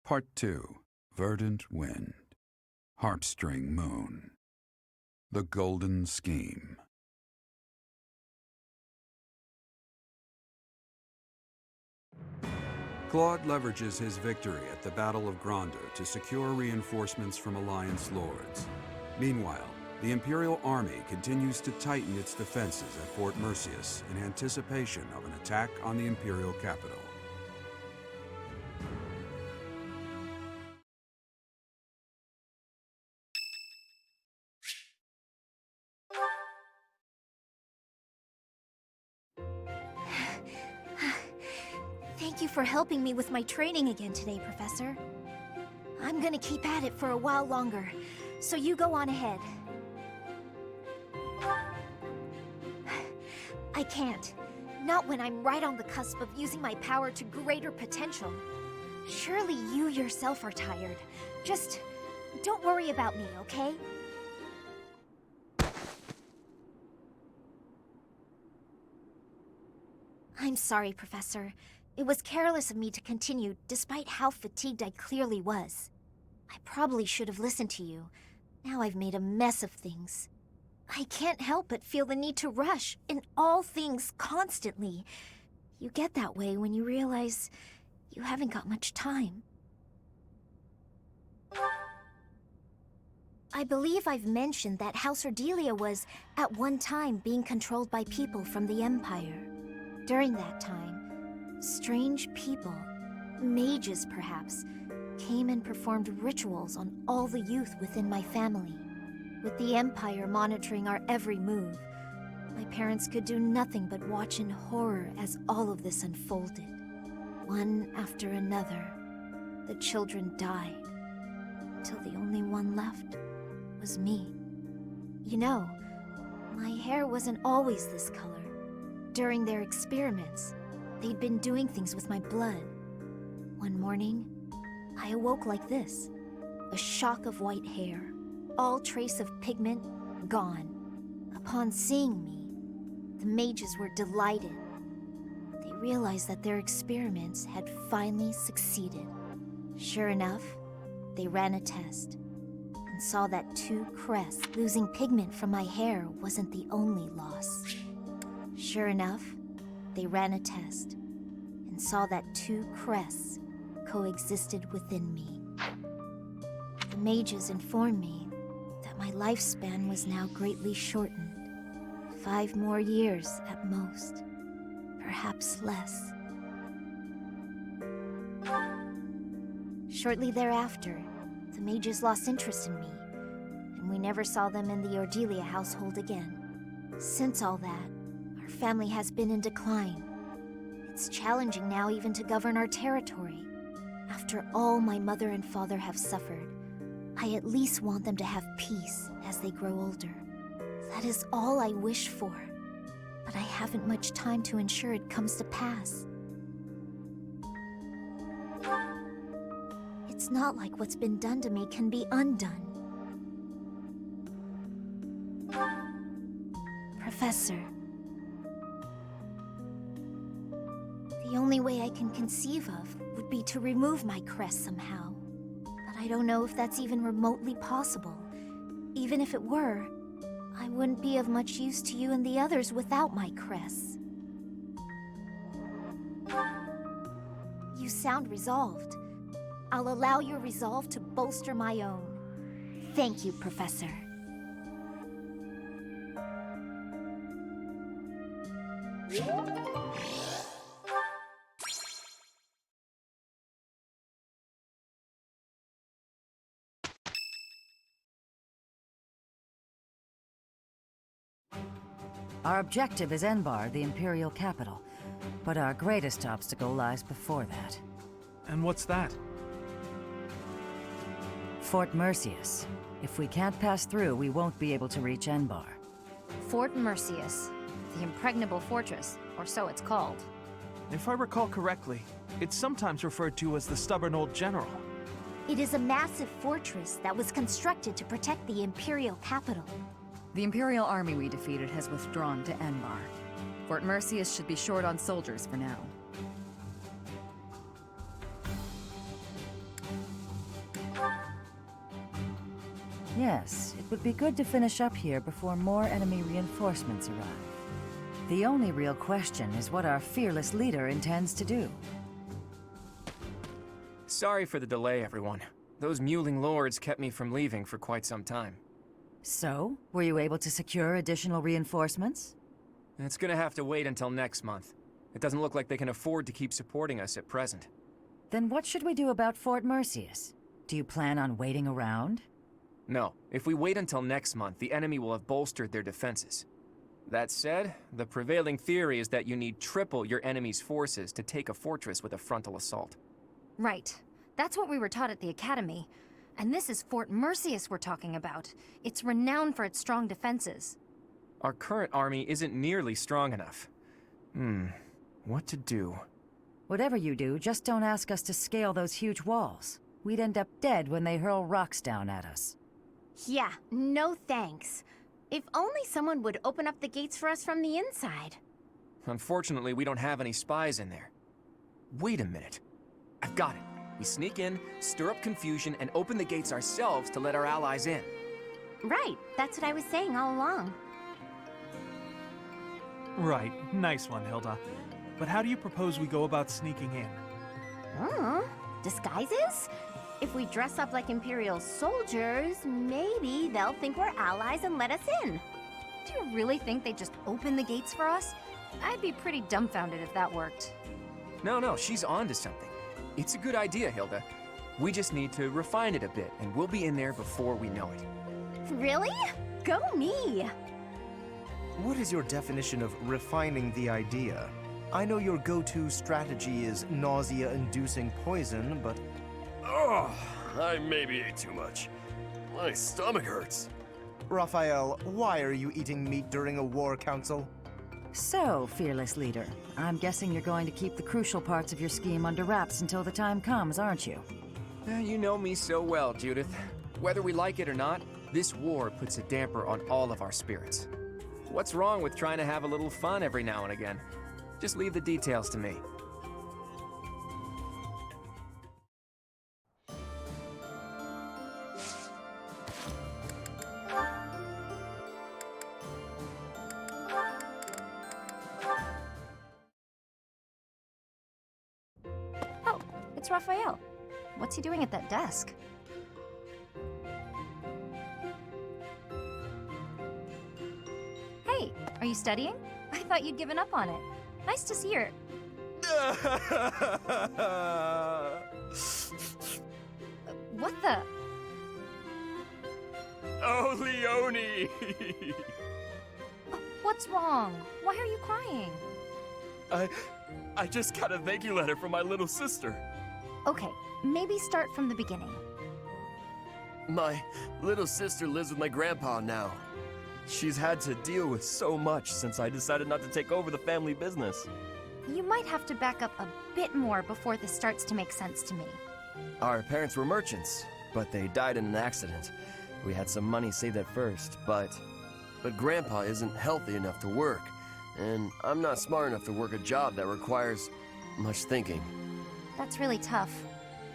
Part 2. Verdant Wind. Harpstring Moon. The Golden Scheme. Claude leverages his victory at the Battle of Granda to secure reinforcements from Alliance lords. Meanwhile, the Imperial Army continues to tighten its defenses at Fort Mercius in anticipation of an attack on the Imperial capital. Thank you for helping me with my training again today, Professor. I'm gonna keep at it for a while longer, so you go on ahead. I can't. Not when I'm right on the cusp of using my power to greater potential. Surely you yourself are tired. Just don't worry about me, okay? I'm sorry, Professor. It was careless of me to continue, despite how fatigued I clearly was. I probably should have listened to you. Now I've made a mess of things. I can't help but feel the need to rush in all things constantly. You get that way when you realize you haven't got much time. I believe I've mentioned that House Ordelia was, at one time, being controlled by people from the Empire. During that time, strange people, mages perhaps, came and performed rituals on all the youth within my family. With the Empire monitoring our every move, my parents could do nothing but watch in horror as all of this unfolded. One after another, the children died, until the only one left was me. You know, my hair wasn't always this color. During their experiments, they'd been doing things with my blood. One morning, I awoke like this. A shock of white hair, all trace of pigment gone. Upon seeing me, the mages were delighted. They realized that their experiments had finally succeeded. Sure enough, they ran a test and saw that 2 crests losing pigment from my hair wasn't the only loss. Sure enough, they ran a test and saw that 2 crests coexisted within me. The mages informed me that my lifespan was now greatly shortened. 5 more years at most, perhaps less. Shortly thereafter, the mages lost interest in me, and we never saw them in the Ordelia household again. Since all that, our family has been in decline. It's challenging now even to govern our territory. After all my mother and father have suffered, I at least want them to have peace as they grow older. That is all I wish for, but I haven't much time to ensure it comes to pass. It's not like what's been done to me can be undone. Professor, the only way I can conceive of would be to remove my crest somehow. But I don't know if that's even remotely possible. Even if it were, I wouldn't be of much use to you and the others without my crests. You sound resolved. I'll allow your resolve to bolster my own. Thank you, Professor. Our objective is Enbar, the Imperial capital, but our greatest obstacle lies before that. And what's that? Fort Mercius. If we can't pass through, we won't be able to reach Enbar. Fort Mercius, the impregnable fortress, or so it's called. If I recall correctly, it's sometimes referred to as the Stubborn Old General. It is a massive fortress that was constructed to protect the Imperial capital. The Imperial army we defeated has withdrawn to Enbar. Fort Mercius should be short on soldiers for now. Yes, it would be good to finish up here before more enemy reinforcements arrive. The only real question is what our fearless leader intends to do. Sorry for the delay, everyone. Those mewling lords kept me from leaving for quite some time. So, were you able to secure additional reinforcements? It's gonna have to wait until next month. It doesn't look like they can afford to keep supporting us at present. Then what should we do about Fort Mercius? Do you plan on waiting around? No, if we wait until next month, the enemy will have bolstered their defenses. That said, the prevailing theory is that you need triple your enemy's forces to take a fortress with a frontal assault. Right. That's what we were taught at the academy. And this is Fort Mercius we're talking about. It's renowned for its strong defenses. Our current army isn't nearly strong enough. What to do? Whatever you do, just don't ask us to scale those huge walls. We'd end up dead when they hurl rocks down at us. Yeah, no thanks. If only someone would open up the gates for us from the inside. Unfortunately, we don't have any spies in there. Wait a minute. I've got it. We sneak in, stir up confusion, and open the gates ourselves to let our allies in. Right, that's what I was saying all along. Right, nice one, Hilda. But how do you propose we go about sneaking in? Disguises? If we dress up like Imperial soldiers, maybe they'll think we're allies and let us in. Do you really think they'd just open the gates for us? I'd be pretty dumbfounded if that worked. No, she's on to something. It's a good idea, Hilda. We just need to refine it a bit, and we'll be in there before we know it. Really? Go me! What is your definition of refining the idea? I know your go-to strategy is nausea-inducing poison, but... Oh, I maybe ate too much. My stomach hurts. Raphael, why are you eating meat during a war council? So, fearless leader, I'm guessing you're going to keep the crucial parts of your scheme under wraps until the time comes, aren't you? You know me so well, Judith. Whether we like it or not, this war puts a damper on all of our spirits. What's wrong with trying to have a little fun every now and again? Just leave the details to me. Oh, it's Raphael. What's he doing at that desk? Hey, are you studying? I thought you'd given up on it. Nice to see her. What the? Oh, Leone! What's wrong? Why are you crying? I just got a thank you letter from my little sister. Okay, maybe start from the beginning. My little sister lives with my grandpa now. She's had to deal with so much since I decided not to take over the family business. You might have to back up a bit more before this starts to make sense to me. Our parents were merchants, but they died in an accident. We had some money saved at first, but Grandpa isn't healthy enough to work, and I'm not smart enough to work a job that requires much thinking. That's really tough.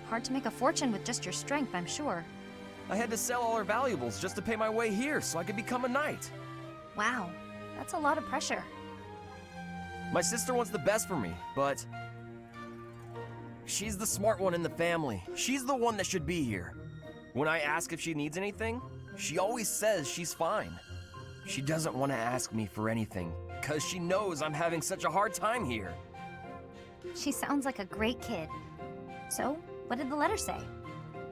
Hard to make a fortune with just your strength, I'm sure. I had to sell all our valuables just to pay my way here so I could become a knight. Wow, that's a lot of pressure. My sister wants the best for me, but she's the smart one in the family. She's the one that should be here. When I ask if she needs anything, she always says she's fine. She doesn't want to ask me for anything, because she knows I'm having such a hard time here. She sounds like a great kid. So, what did the letter say?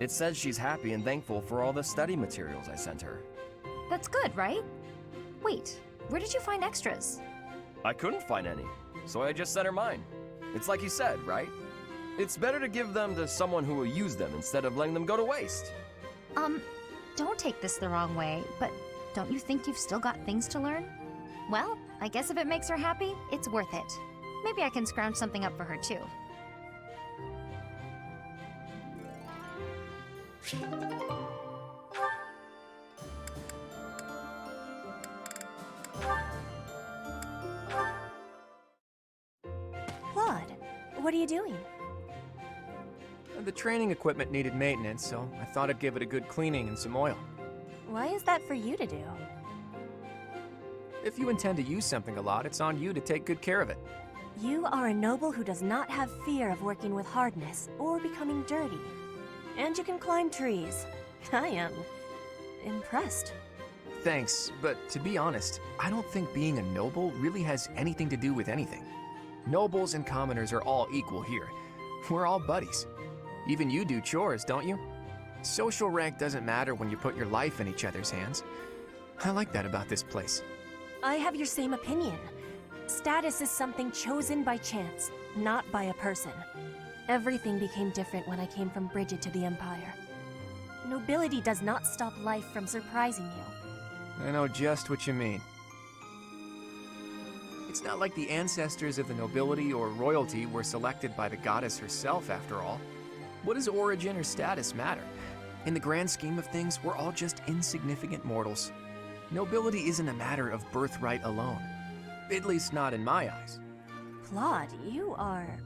It says she's happy and thankful for all the study materials I sent her. That's good, right? Wait, where did you find extras? I couldn't find any, so I just sent her mine. It's like you said, right? It's better to give them to someone who will use them instead of letting them go to waste. Don't take this the wrong way, but don't you think you've still got things to learn? Well, I guess if it makes her happy, it's worth it. Maybe I can scrounge something up for her too. Claude, what are you doing? The training equipment needed maintenance, so I thought I'd give it a good cleaning and some oil. Why is that for you to do? If you intend to use something a lot, it's on you to take good care of it. You are a noble who does not have fear of working with hardness or becoming dirty. And you can climb trees. I am impressed. Thanks, but to be honest, I don't think being a noble really has anything to do with anything. Nobles and commoners are all equal here. We're all buddies. Even you do chores, don't you? Social rank doesn't matter when you put your life in each other's hands. I like that about this place. I have your same opinion. Status is something chosen by chance, not by a person. Everything became different when I came from Bridget to the Empire. Nobility does not stop life from surprising you. I know just what you mean. It's not like the ancestors of the nobility or royalty were selected by the goddess herself, after all. What does origin or status matter? In the grand scheme of things, we're all just insignificant mortals. Nobility isn't a matter of birthright alone. At least not in my eyes. Claude, you are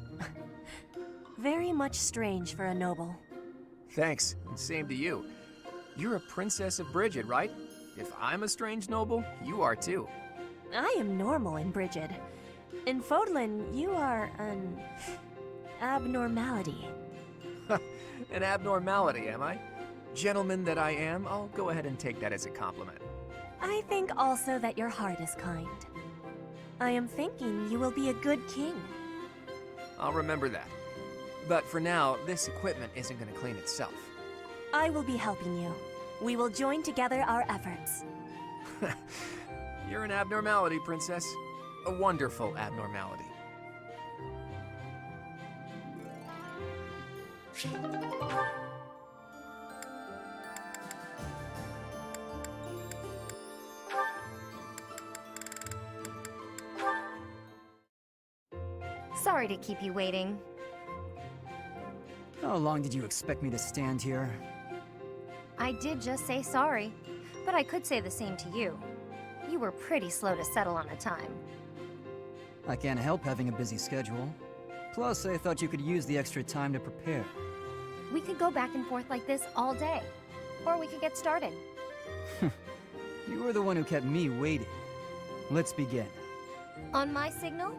very much strange for a noble. Thanks, and same to you. You're a princess of Bridget, right? If I'm a strange noble, you are too. I am normal in Bridget. In Fodlan, you are an abnormality. An abnormality, am I? Gentleman that I am, I'll go ahead and take that as a compliment. I think also that your heart is kind. I am thinking you will be a good king. I'll remember that. But for now, this equipment isn't going to clean itself. I will be helping you. We will join together our efforts. You're an abnormality, princess. A wonderful abnormality. Sorry to keep you waiting. How long did you expect me to stand here? I did just say sorry, but I could say the same to you. You were pretty slow to settle on a time. I can't help having a busy schedule. Plus, I thought you could use the extra time to prepare. We could go back and forth like this all day. Or we could get started. You were the one who kept me waiting. Let's begin. On my signal?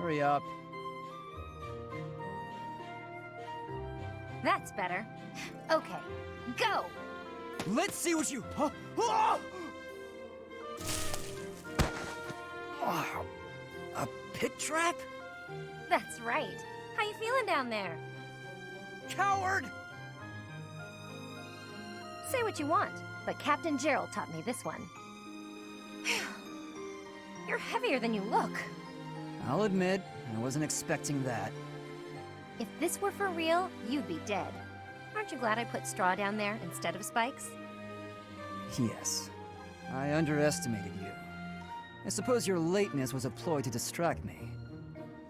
Hurry up. That's better. Okay, go! Let's see what you... Huh? Ah! Oh, a pit trap? That's right. How you feeling down there? Coward! Say what you want, but Captain Gerald taught me this one. You're heavier than you look. I'll admit, I wasn't expecting that. If this were for real, you'd be dead. Aren't you glad I put straw down there instead of spikes? Yes. I underestimated you. I suppose your lateness was a ploy to distract me.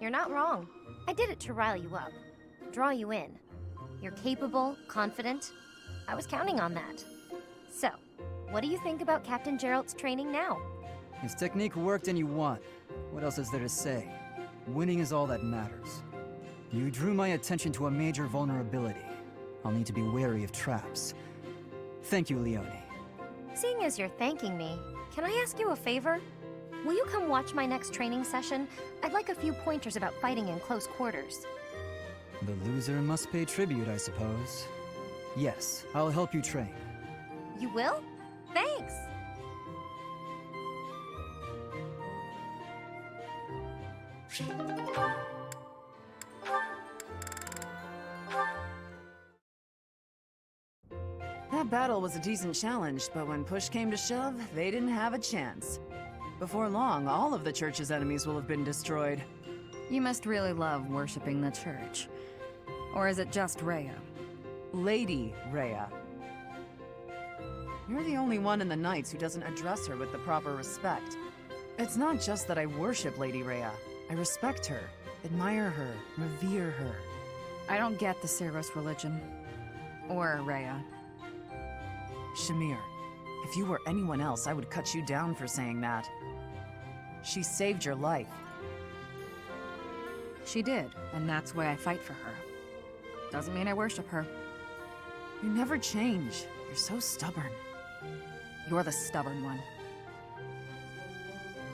You're not wrong. I did it to rile you up, draw you in. You're capable, confident. I was counting on that. So, what do you think about Captain Gerald's training now? His technique worked and you won. What else is there to say? Winning is all that matters. You drew my attention to a major vulnerability. I'll need to be wary of traps. Thank you, Leone. Seeing as you're thanking me, can I ask you a favor? Will you come watch my next training session? I'd like a few pointers about fighting in close quarters. The loser must pay tribute, I suppose. Yes, I'll help you train. You will? Thanks! That battle was a decent challenge, but when push came to shove, they didn't have a chance. Before long, all of the church's enemies will have been destroyed. You must really love worshipping the church. Or is it just Rhea? Lady Rhea. You're the only one in the Knights who doesn't address her with the proper respect. It's not just that I worship Lady Rhea. I respect her, admire her, revere her. I don't get the Ceros religion. Or Rhea. Shamir, if you were anyone else, I would cut you down for saying that. She saved your life. She did, and that's why I fight for her. Doesn't mean I worship her. You never change. You're so stubborn. You're the stubborn one.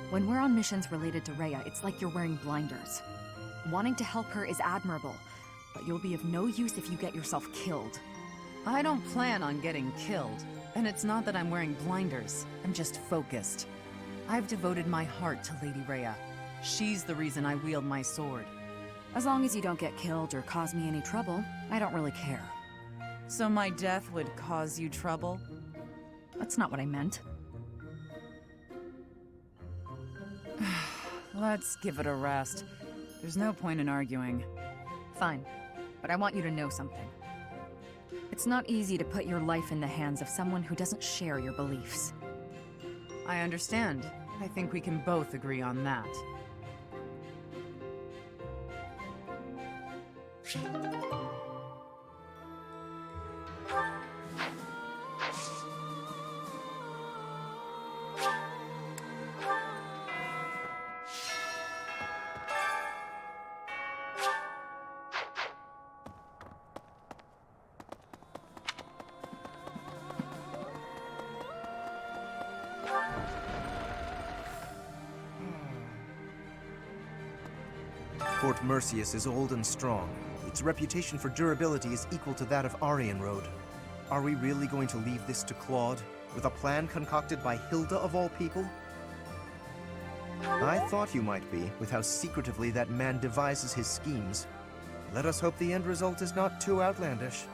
When we're on missions related to Rhea, it's like you're wearing blinders. Wanting to help her is admirable, but you'll be of no use if you get yourself killed. I don't plan on getting killed, and it's not that I'm wearing blinders. I'm just focused. I've devoted my heart to Lady Rhea. She's the reason I wield my sword. As long as you don't get killed or cause me any trouble, I don't really care. So my death would cause you trouble? That's not what I meant. Let's give it a rest. There's no point in arguing. Fine, but I want you to know something. It's not easy to put your life in the hands of someone who doesn't share your beliefs. I understand. I think we can both agree on that. Fort Mercius is old and strong. Its reputation for durability is equal to that of Aryan Road. Are we really going to leave this to Claude, with a plan concocted by Hilda of all people? I thought you might be, with how secretively that man devises his schemes. Let us hope the end result is not too outlandish.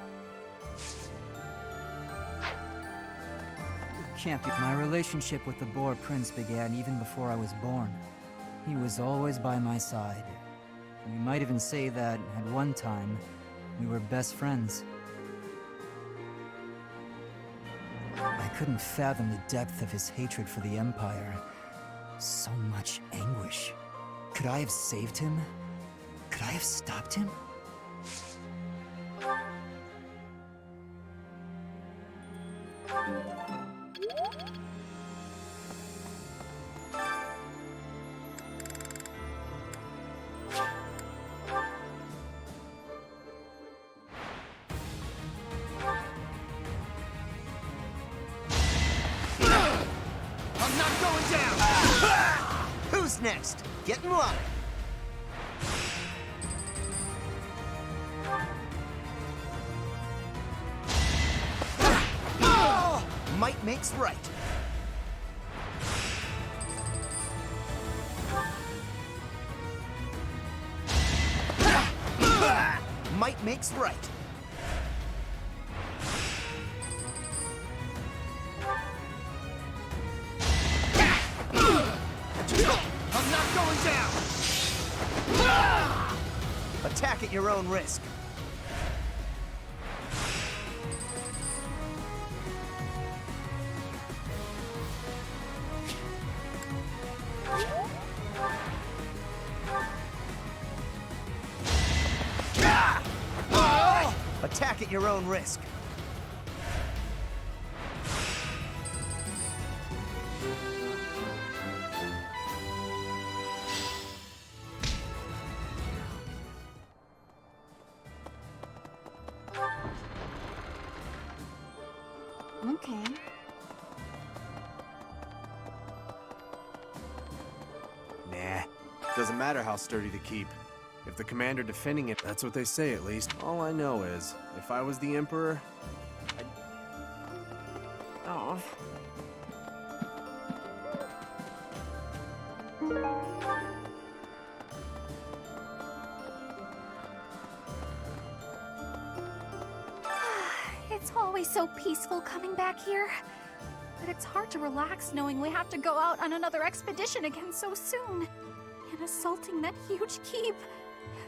Can't be. My relationship with the Boar Prince began even before I was born. He was always by my side. You might even say that, at one time, we were best friends. I couldn't fathom the depth of his hatred for the Empire. So much anguish. Could I have saved him? Could I have stopped him? Who's next? Get in line! Might makes right. Might makes right. I'm not going down! Attack at your own risk. Attack at your own risk. Okay. Nah. Doesn't matter how sturdy to keep. If the commander defending it, that's what they say at least. All I know is, if I was the Emperor, Oh. It's always so peaceful coming back here. But it's hard to relax knowing we have to go out on another expedition again so soon. And assaulting that huge keep.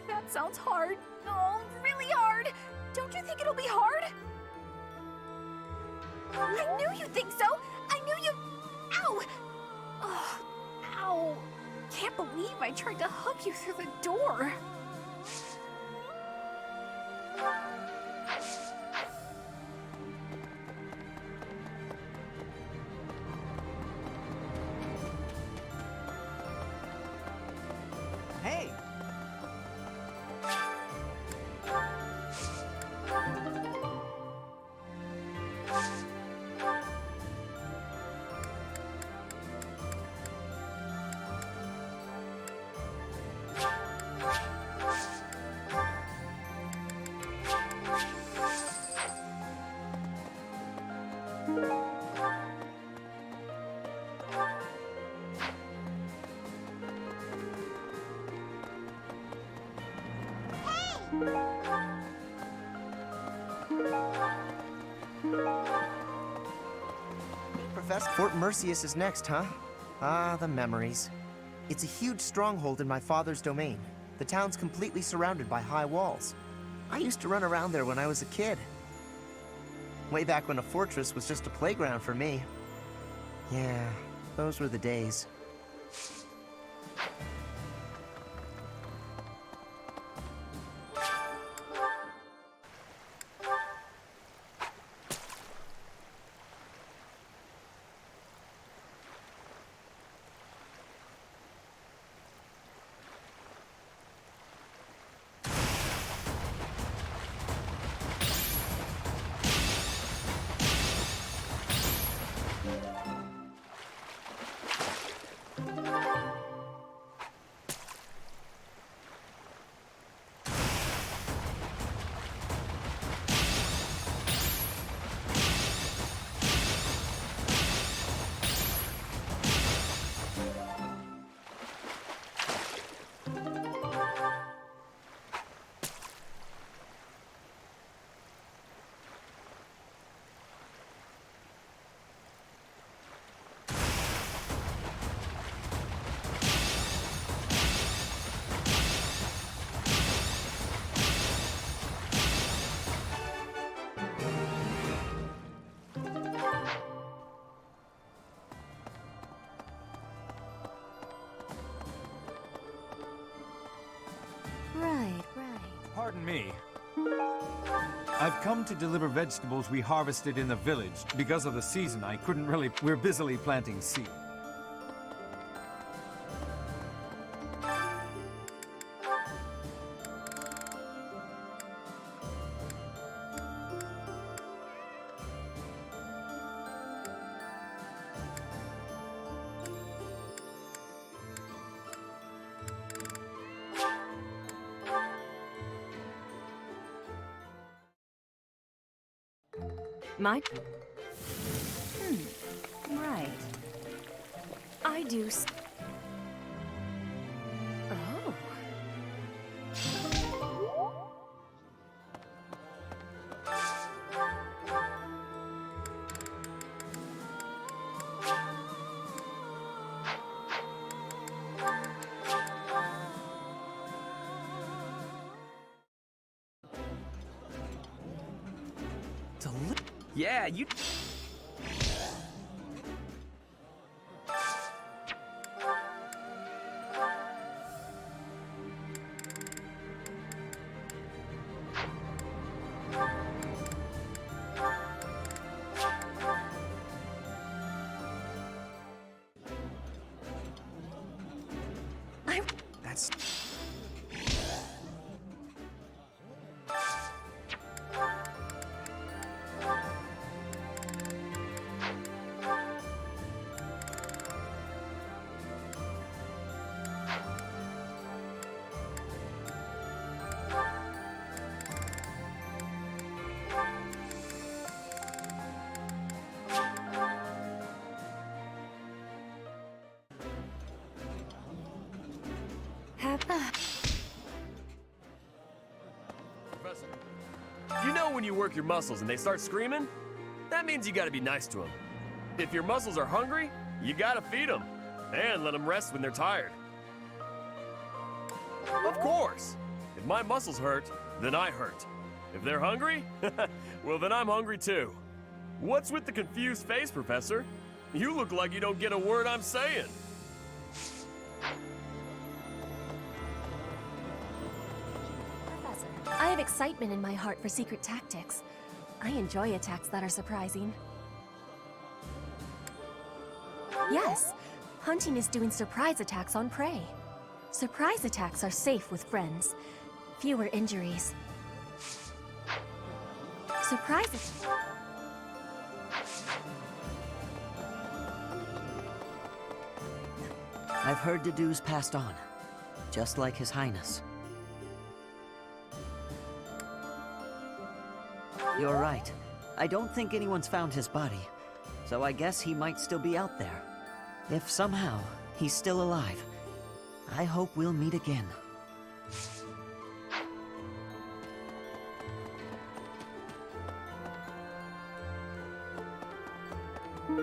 That sounds hard. Oh, really hard. Don't you think it'll be hard? I knew you'd think so. I knew you... Ow! Oh, ow. Can't believe I tried to hug you through the door. Hey! Professor, Fort Mercius is next, huh? Ah, the memories. It's a huge stronghold in my father's domain. The town's completely surrounded by high walls. I used to run around there when I was a kid. Way back when a fortress was just a playground for me. Yeah, those were the days. Pardon me. I've come to deliver vegetables we harvested in the village. Because of the season, I couldn't really... We're busily planting seed. Right. I do. Oh. Yeah, you... That's... Professor, you know when you work your muscles and they start screaming? That means you gotta be nice to them. If your muscles are hungry, you gotta feed them. And let them rest when they're tired. Of course! If my muscles hurt, then I hurt. If they're hungry, well then I'm hungry too. What's with the confused face, Professor? You look like you don't get a word I'm saying. Professor, I have excitement in my heart for secret tactics. I enjoy attacks that are surprising. Yes, hunting is doing surprise attacks on prey. Surprise attacks are safe with friends. Fewer injuries. Surprise... I've heard Dedue's passed on, just like His Highness. You're right. I don't think anyone's found his body, so I guess he might still be out there. If somehow he's still alive, I hope we'll meet again. Let's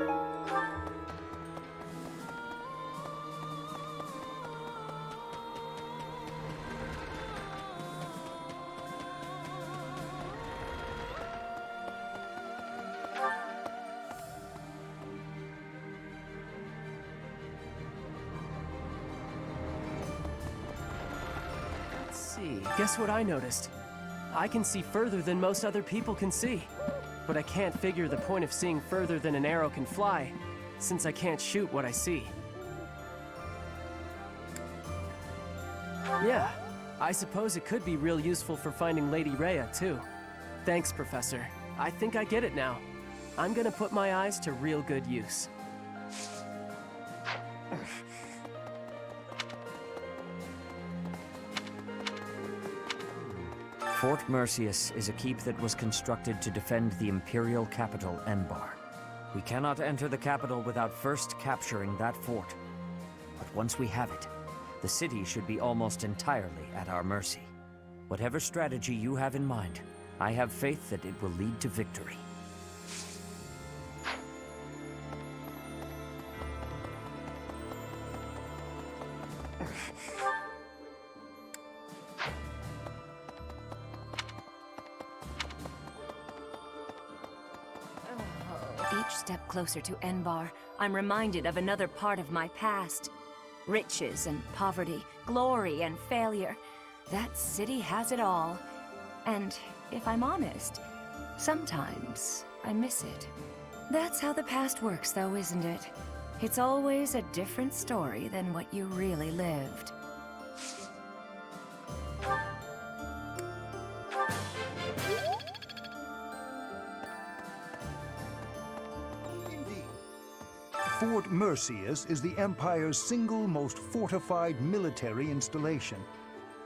see. Guess what I noticed? I can see further than most other people can see. But I can't figure the point of seeing further than an arrow can fly, since I can't shoot what I see. Yeah, I suppose it could be real useful for finding Lady Rhea, too. Thanks, Professor. I think I get it now. I'm gonna put my eyes to real good use. Fort Mercius is a keep that was constructed to defend the imperial capital, Enbar. We cannot enter the capital without first capturing that fort. But once we have it, the city should be almost entirely at our mercy. Whatever strategy you have in mind, I have faith that it will lead to victory. Each step closer to Enbar, I'm reminded of another part of my past. Riches and poverty, glory and failure. That city has it all. And if I'm honest, sometimes I miss it. That's how the past works, though, isn't it? It's always a different story than what you really lived. Fort Mercius is the Empire's single most fortified military installation.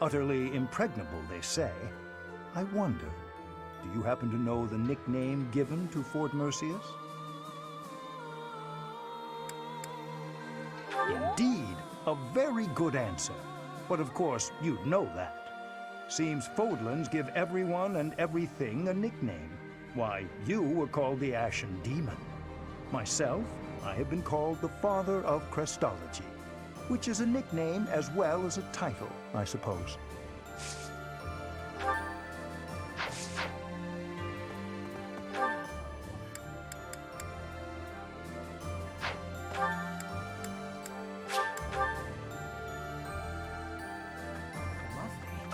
Utterly impregnable, they say. I wonder, do you happen to know the nickname given to Fort Mercius? Indeed, a very good answer. But of course, you'd know that. Seems Fodlans give everyone and everything a nickname. Why, you were called the Ashen Demon. Myself, I have been called the Father of Crestology, which is a nickname as well as a title, I suppose.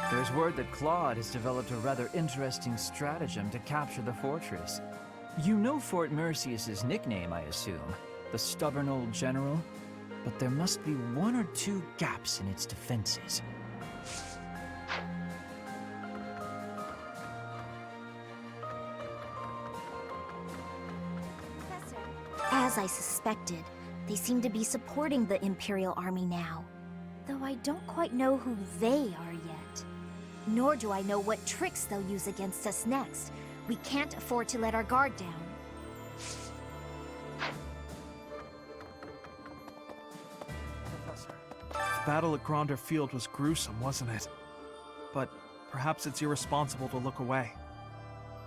There's word that Claude has developed a rather interesting stratagem to capture the fortress. You know Fort Mercius's nickname, I assume. The stubborn old general, but there must be one or two gaps in its defenses. As I suspected, they seem to be supporting the Imperial Army now. Though I don't quite know who they are yet. Nor do I know what tricks they'll use against us next. We can't afford to let our guard down. The battle at Gronder Field was gruesome, wasn't it? But perhaps it's irresponsible to look away.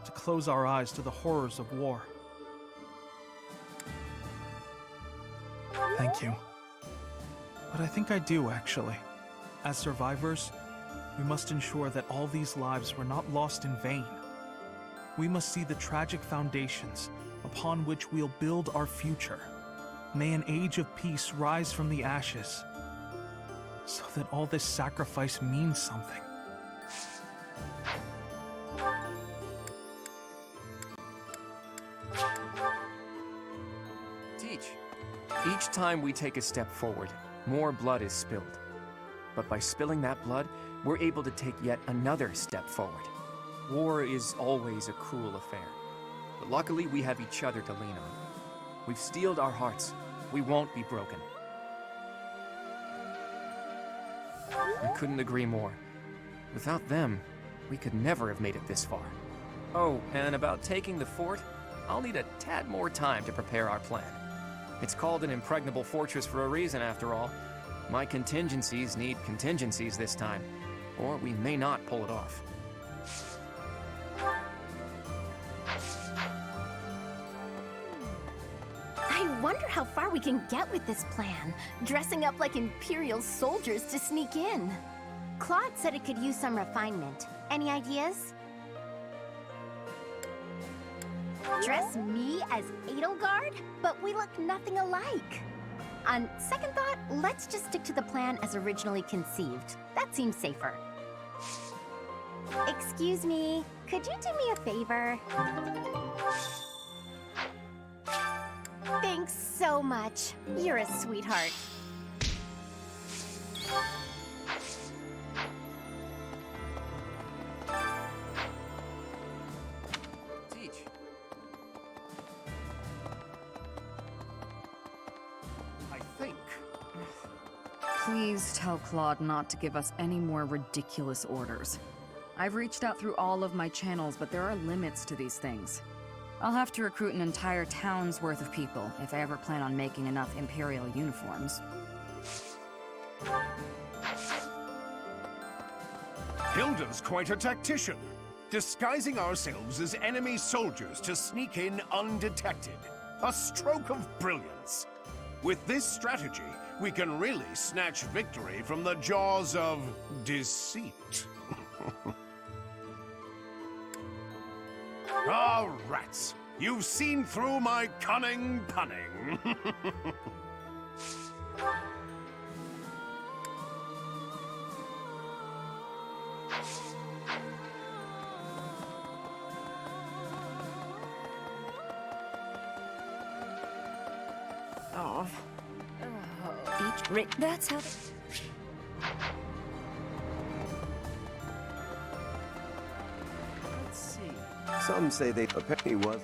To close our eyes to the horrors of war. Thank you. But I think I do, actually. As survivors, we must ensure that all these lives were not lost in vain. We must see the tragic foundations upon which we'll build our future. May an age of peace rise from the ashes, so that all this sacrifice means something. Teach. Each time we take a step forward, more blood is spilled. But by spilling that blood, we're able to take yet another step forward. War is always a cruel affair. But luckily, we have each other to lean on. We've steeled our hearts. We won't be broken. I couldn't agree more. Without them, we could never have made it this far. Oh, and about taking the fort, I'll need a tad more time to prepare our plan. It's called an impregnable fortress for a reason, after all. My contingencies need contingencies this time, or we may not pull it off. I wonder how far we can get with this plan, dressing up like Imperial soldiers to sneak in. Claude said it could use some refinement. Any ideas? Dress me as Edelgard? But we look nothing alike. On second thought, let's just stick to the plan as originally conceived. That seems safer. Excuse me, could you do me a favor? Thanks so much. You're a sweetheart. Teach. I think. Please tell Claude not to give us any more ridiculous orders. I've reached out through all of my channels, but there are limits to these things. I'll have to recruit an entire town's worth of people if I ever plan on making enough Imperial uniforms. Hilda's quite a tactician, disguising ourselves as enemy soldiers to sneak in undetected. A stroke of brilliance. With this strategy, we can really snatch victory from the jaws of deceit. Ah, rats! You've seen through my cunning punning. Oh. That's how. Let's see. Some say they apparently was.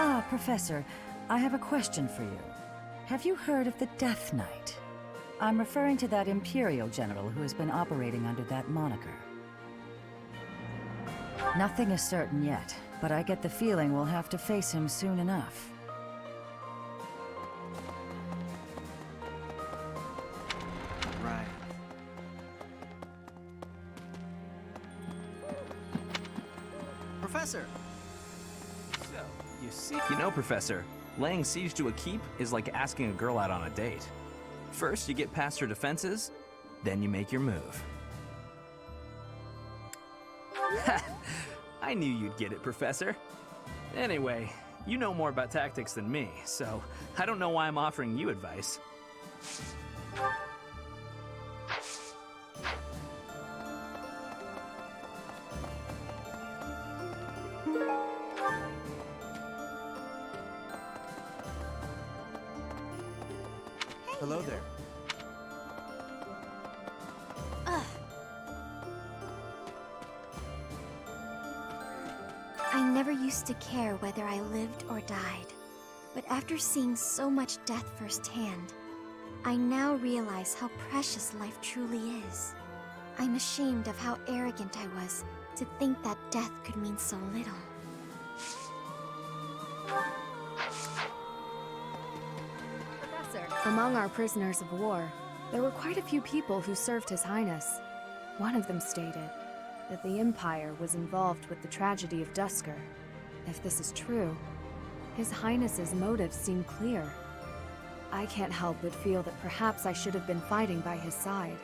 Ah, Professor, I have a question for you. Have you heard of the Death Knight? I'm referring to that Imperial general who has been operating under that moniker. Nothing is certain yet, but I get the feeling we'll have to face him soon enough. Right. Professor! So, you see... You know, Professor, laying siege to a keep is like asking a girl out on a date. First, you get past her defenses, then you make your move. I knew you'd get it, Professor. Anyway, you know more about tactics than me, so I don't know why I'm offering you advice. Hello there. I never used to care whether I lived or died. But after seeing so much death firsthand, I now realize how precious life truly is. I'm ashamed of how arrogant I was to think that death could mean so little. Professor, among our prisoners of war, there were quite a few people who served His Highness. One of them stated that the Empire was involved with the tragedy of Duscur. If this is true, His Highness's motives seem clear. I can't help but feel that perhaps I should have been fighting by his side.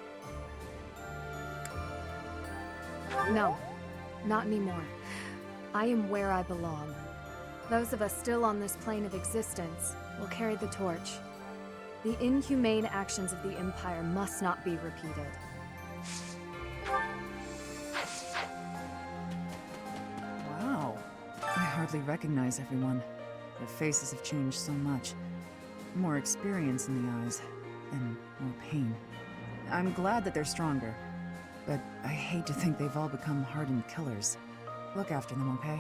No, not anymore. I am where I belong. Those of us still on this plane of existence will carry the torch. The inhumane actions of the Empire must not be repeated. Wow. I hardly recognize everyone. Their faces have changed so much. More experience in the eyes, and more pain. I'm glad that they're stronger, but I hate to think they've all become hardened killers. Look after them, okay?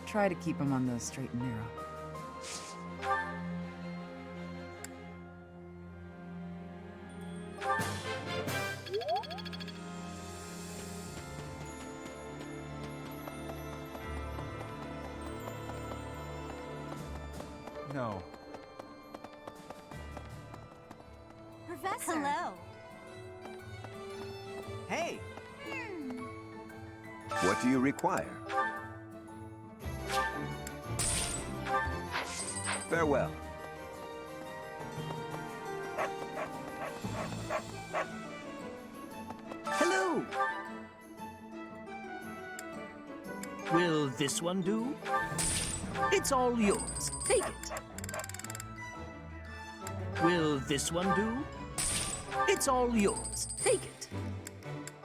Try to keep them on the straight and narrow. No. Professor! Hello. Hey! What do you require? Farewell. Hello! Will this one do? It's all yours. Take it. Will this one do? It's all yours. Take it.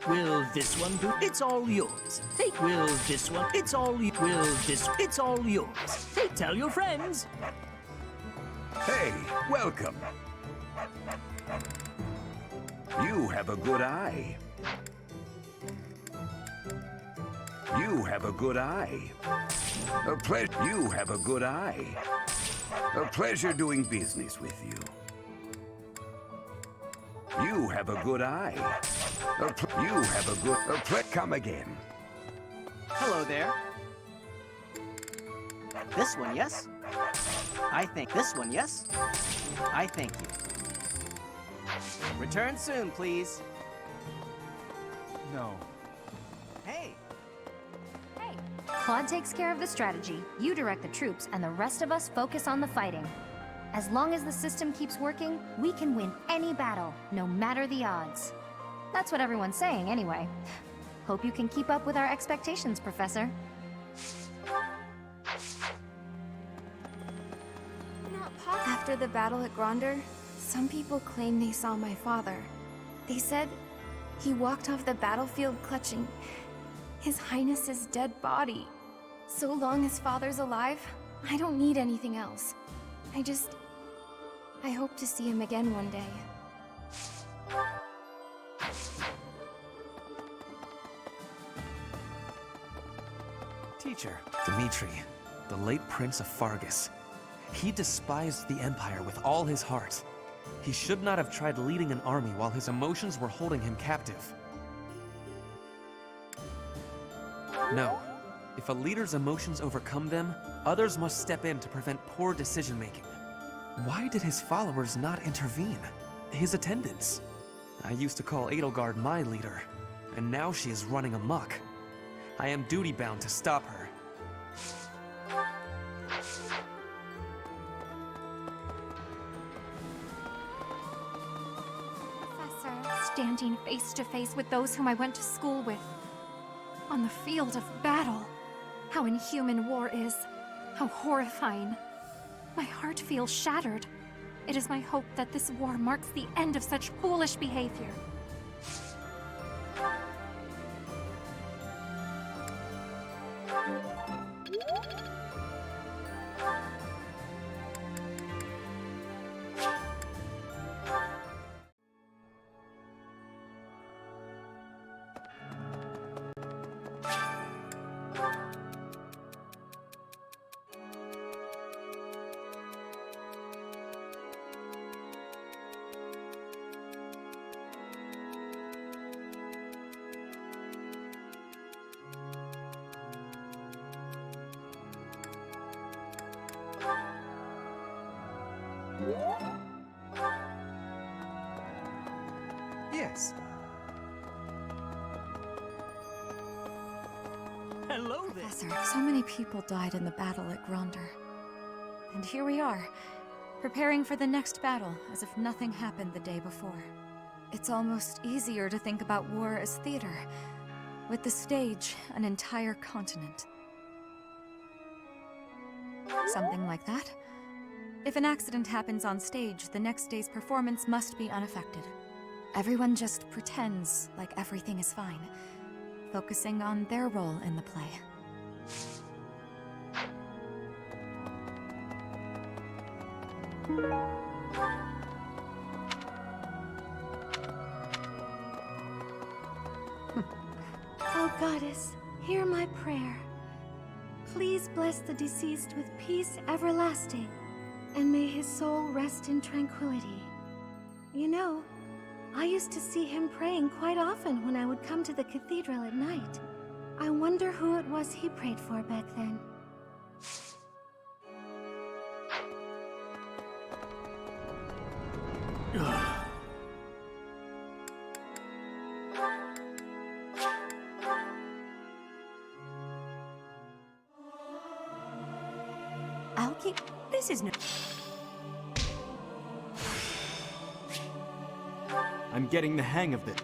Will this one do? It's all yours. Take. Will this one? It's all. Will this? It's all yours. Take. Tell your friends. Hey, welcome. You have a good eye. You have a good eye. You have a good eye. A pleasure doing business with you. You have a good eye. You have a good... Come again. Hello there. This one, yes? I think this one, yes? I thank you. Return soon, please. No. Hey! Hey! Claude takes care of the strategy, you direct the troops, and the rest of us focus on the fighting. As long as the system keeps working, we can win any battle, no matter the odds. That's what everyone's saying, anyway. Hope you can keep up with our expectations, Professor. After the battle at Gronder, some people claim they saw my father. They said he walked off the battlefield clutching His Highness's dead body. So long as Father's alive, I don't need anything else. I hope to see him again one day. Teacher, Dimitri, the late Prince of Fargus. He despised the Empire with all his heart. He should not have tried leading an army while his emotions were holding him captive. No. If a leader's emotions overcome them, others must step in to prevent poor decision-making. Why did his followers not intervene? His attendants? I used to call Edelgard my leader, and now she is running amok. I am duty-bound to stop her. Professor, standing face to face with those whom I went to school with. On the field of battle. How inhuman war is. How horrifying. My heart feels shattered. It is my hope that this war marks the end of such foolish behavior. Yes. Hello there. Professor, so many people died in the battle at Gronder. And here we are, preparing for the next battle as if nothing happened the day before. It's almost easier to think about war as theater, with the stage an entire continent. Something like that. If an accident happens on stage, the next day's performance must be unaffected. Everyone just pretends like everything is fine, focusing on their role in the play. Oh, Goddess, hear my prayer. Please bless the deceased with peace everlasting, and may his soul rest in tranquility. You know, I used to see him praying quite often when I would come to the cathedral at night. I wonder who it was he prayed for back then. This is no... I'm getting the hang of this.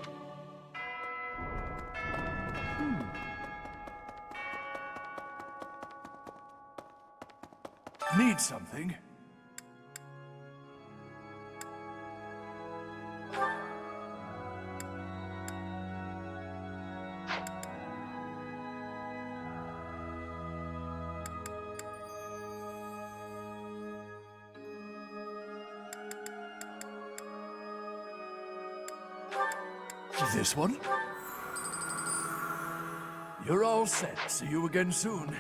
Need something? This one? You're all set. See you again soon.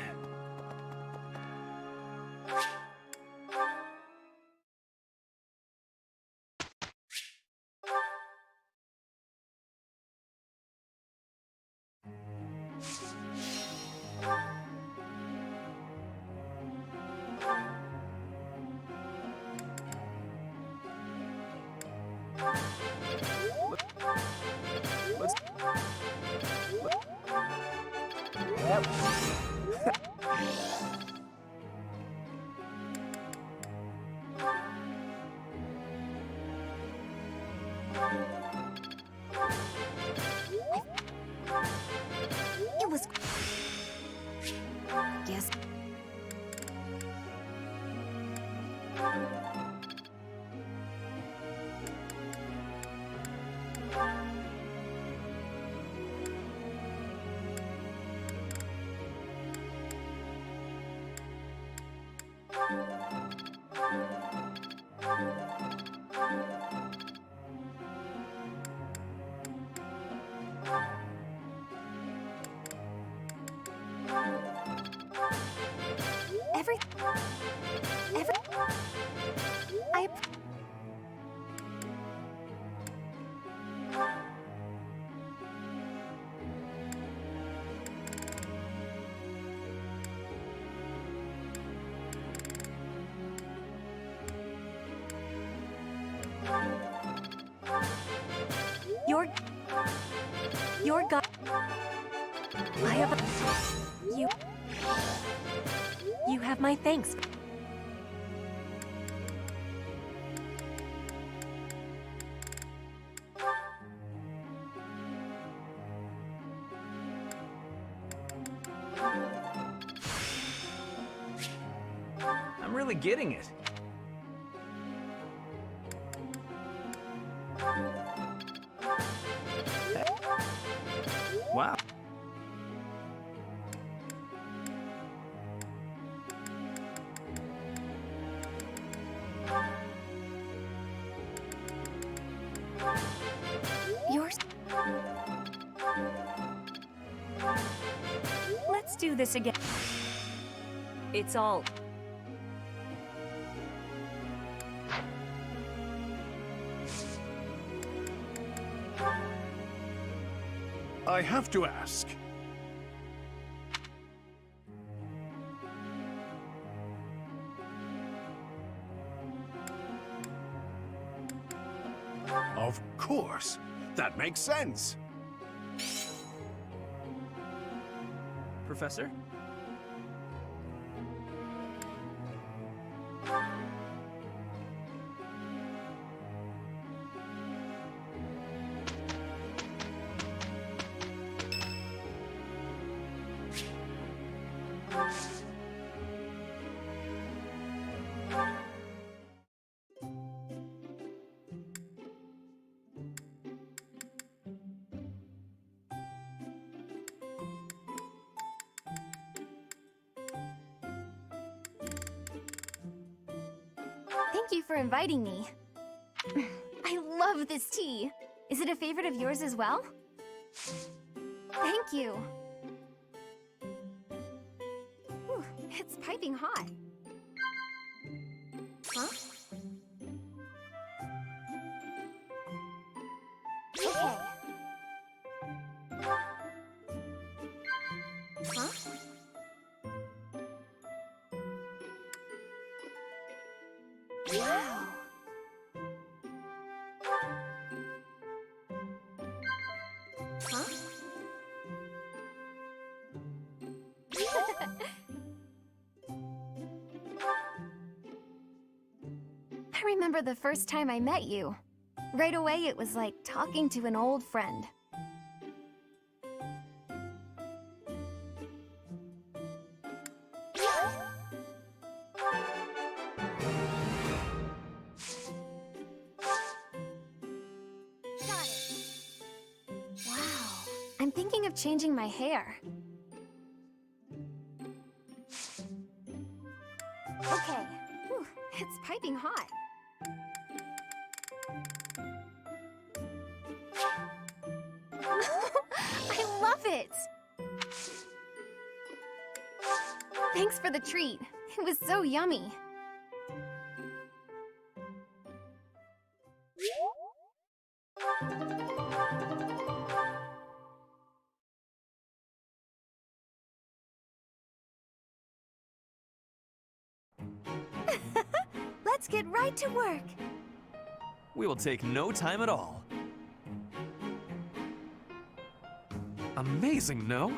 It was... Yes. Your God. I have a... You have my thanks. I'm really getting it. Wow. Yours. Let's do this again. It's all... I have to ask. Of course. That makes sense. Professor? Thank you for inviting me. I love this tea. Is it a favorite of yours as well? Thank you. Whew, it's piping hot. Huh? Okay. Huh? Wow. Huh? remember the first time I met you. Right away, it was like talking to an old friend. Wow, I'm thinking of changing my hair. Okay, whew, it's piping hot. I love it! Thanks for the treat. It was so yummy. Let's get right to work. We will take no time at all. Amazing, no?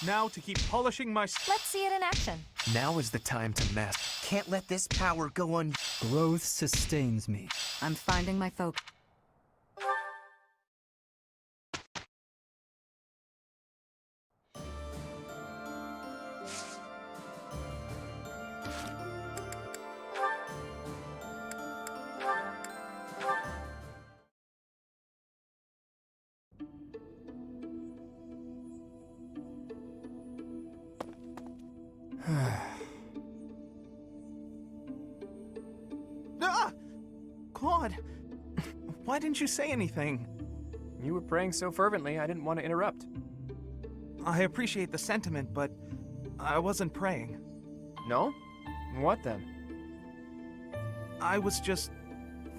Now to keep polishing my... Let's see it in action. Now is the time to mess. Can't let this power go on. Growth sustains me. I'm finding my focus. Ah! Claude! Why didn't you say anything? You were praying so fervently, I didn't want to interrupt. I appreciate the sentiment, but I wasn't praying. No? What then? I was just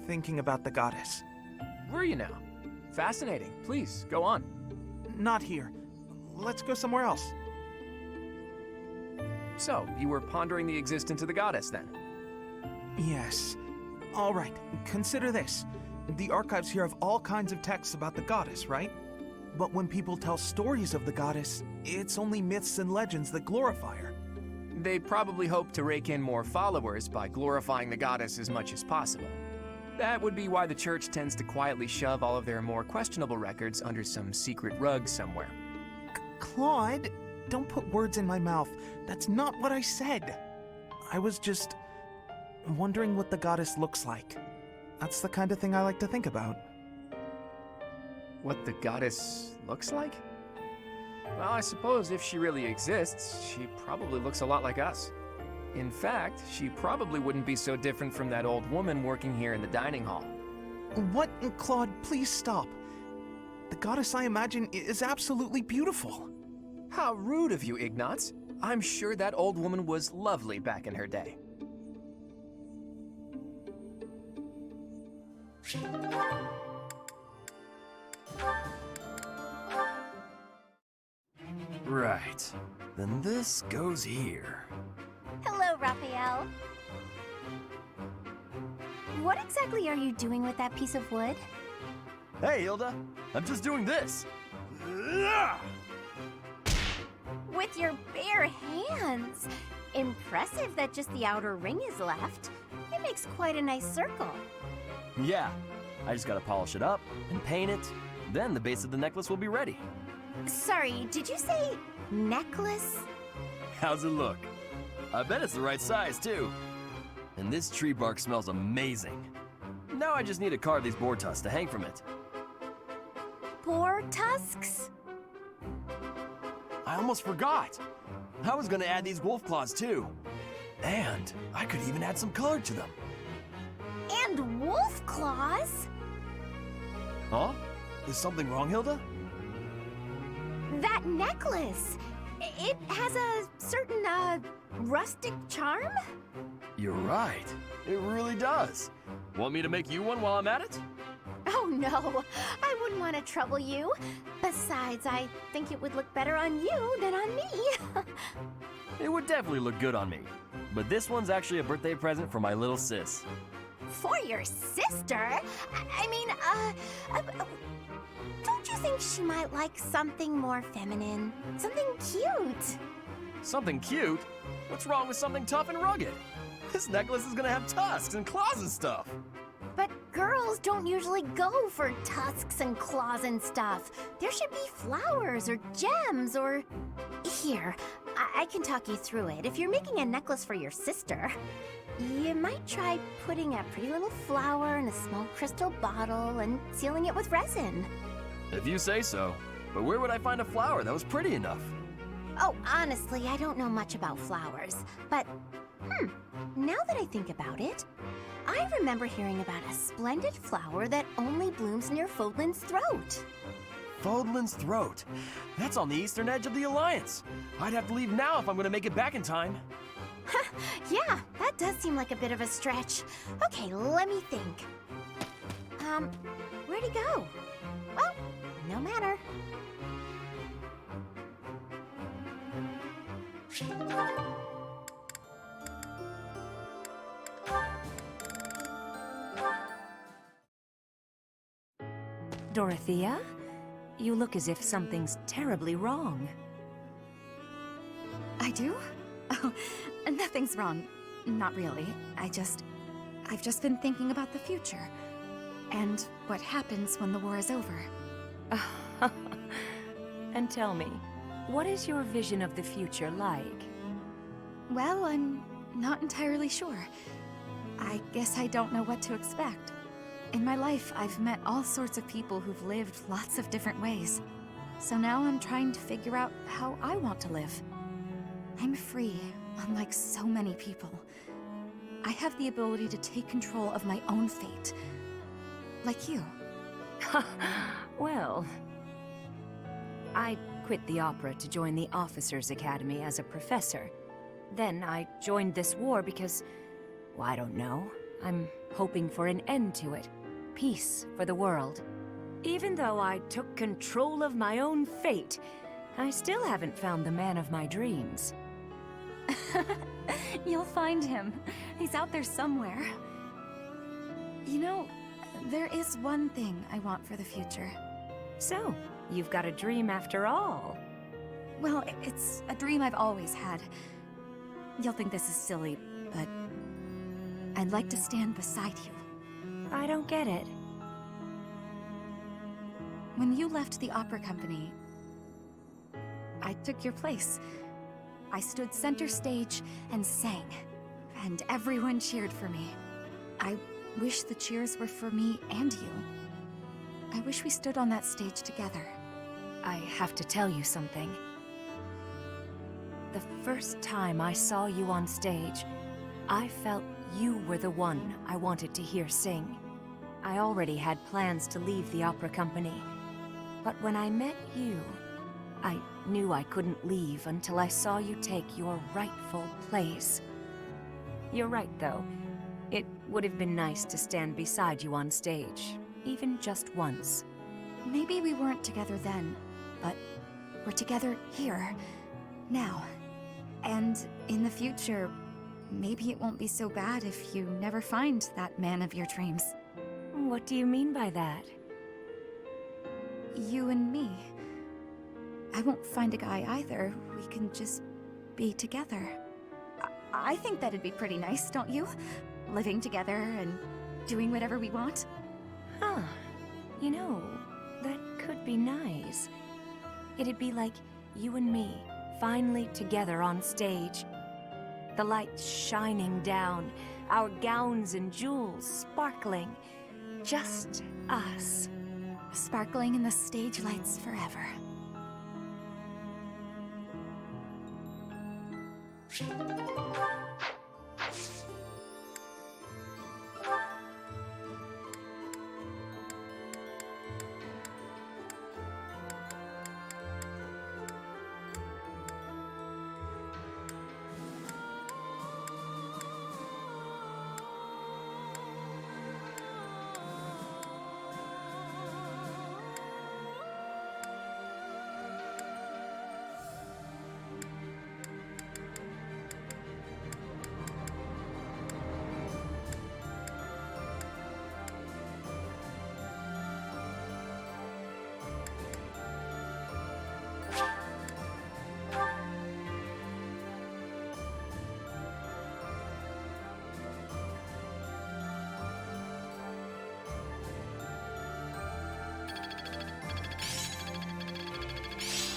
thinking about the goddess. Were you now? Fascinating. Please, go on. Not here. Let's go somewhere else. So, you were pondering the existence of the goddess, then? Yes. All right, consider this. The archives here have all kinds of texts about the goddess, right? But when people tell stories of the goddess, it's only myths and legends that glorify her. They probably hope to rake in more followers by glorifying the goddess as much as possible. That would be why the church tends to quietly shove all of their more questionable records under some secret rug somewhere. Claude, don't put words in my mouth. That's not what I said. I was just wondering what the goddess looks like. That's the kind of thing I like to think about. What the goddess looks like? Well, I suppose if she really exists, she probably looks a lot like us. In fact, she probably wouldn't be so different from that old woman working here in the dining hall. What? Claude, please stop. The goddess I imagine is absolutely beautiful. How rude of you, Ignatz. I'm sure that old woman was lovely back in her day. Right. Then this goes here. Hello, Raphael. What exactly are you doing with that piece of wood? Hey, Hilda. I'm just doing this. With your bare hands. Impressive that just the outer ring is left. It makes quite a nice circle. Yeah. I just gotta polish it up and paint it. Then the base of the necklace will be ready. Sorry, did you say necklace? How's it look? I bet it's the right size, too. And this tree bark smells amazing. Now I just need to carve these boar tusks to hang from it. Boar tusks? I almost forgot. I was gonna add these wolf claws, too. And I could even add some color to them. And wolf claws? Huh? Is something wrong, Hilda? That necklace! It has a certain, rustic charm? You're right. It really does. Want me to make you one while I'm at it? Oh, no, I wouldn't want to trouble you. Besides, I think it would look better on you than on me. It would definitely look good on me. But this one's actually a birthday present for my little sis. For your sister? I mean, don't you think she might like something more feminine? Something cute? Something cute? What's wrong with something tough and rugged? This necklace is gonna have tusks and claws and stuff. But girls don't usually go for tusks and claws and stuff. There should be flowers or gems or... Here, I can talk you through it. If you're making a necklace for your sister, you might try putting a pretty little flower in a small crystal bottle and sealing it with resin. If you say so. But where would I find a flower that was pretty enough? Oh, honestly, I don't know much about flowers, but, now that I think about it, I remember hearing about a splendid flower that only blooms near Fodlan's throat. Fodlan's throat? That's on the eastern edge of the Alliance. I'd have to leave now if I'm gonna make it back in time. Yeah, that does seem like a bit of a stretch. Okay, let me think. Where'd he go? Well, no matter. Dorothea? You look as if something's terribly wrong. I do? Oh, nothing's wrong. Not really. I've just been thinking about the future. And what happens when the war is over. And tell me, what is your vision of the future like? Well, I'm not entirely sure. I guess I don't know what to expect. In my life, I've met all sorts of people who've lived lots of different ways. So now I'm trying to figure out how I want to live. I'm free, unlike so many people. I have the ability to take control of my own fate. Like you. Well, I quit the opera to join the Officers' Academy as a professor. Then I joined this war because, well, I don't know. I'm hoping for an end to it. Peace for the world. Even though I took control of my own fate, I still haven't found the man of my dreams. You'll find him. He's out there somewhere. You know, there is one thing I want for the future. So, you've got a dream after all. Well, it's a dream I've always had. You'll think this is silly, but I'd like to stand beside you. I don't get it. When you left the opera company, I took your place. I stood center stage and sang, and everyone cheered for me. I wish the cheers were for me and you. I wish we stood on that stage together. I have to tell you something. The first time I saw you on stage, I felt you were the one I wanted to hear sing. I already had plans to leave the opera company, but when I met you, I knew I couldn't leave until I saw you take your rightful place. You're right, though. It would have been nice to stand beside you on stage, even just once. Maybe we weren't together then, but we're together here, now. And in the future, maybe it won't be so bad if you never find that man of your dreams. What do you mean by that? You and me. I won't find a guy either. We can just be together. I think that'd be pretty nice, don't you? Living together and doing whatever we want. Huh. You know, that could be nice. It'd be like you and me, finally together on stage. The lights shining down, our gowns and jewels sparkling. Just us. Sparkling in the stage lights forever.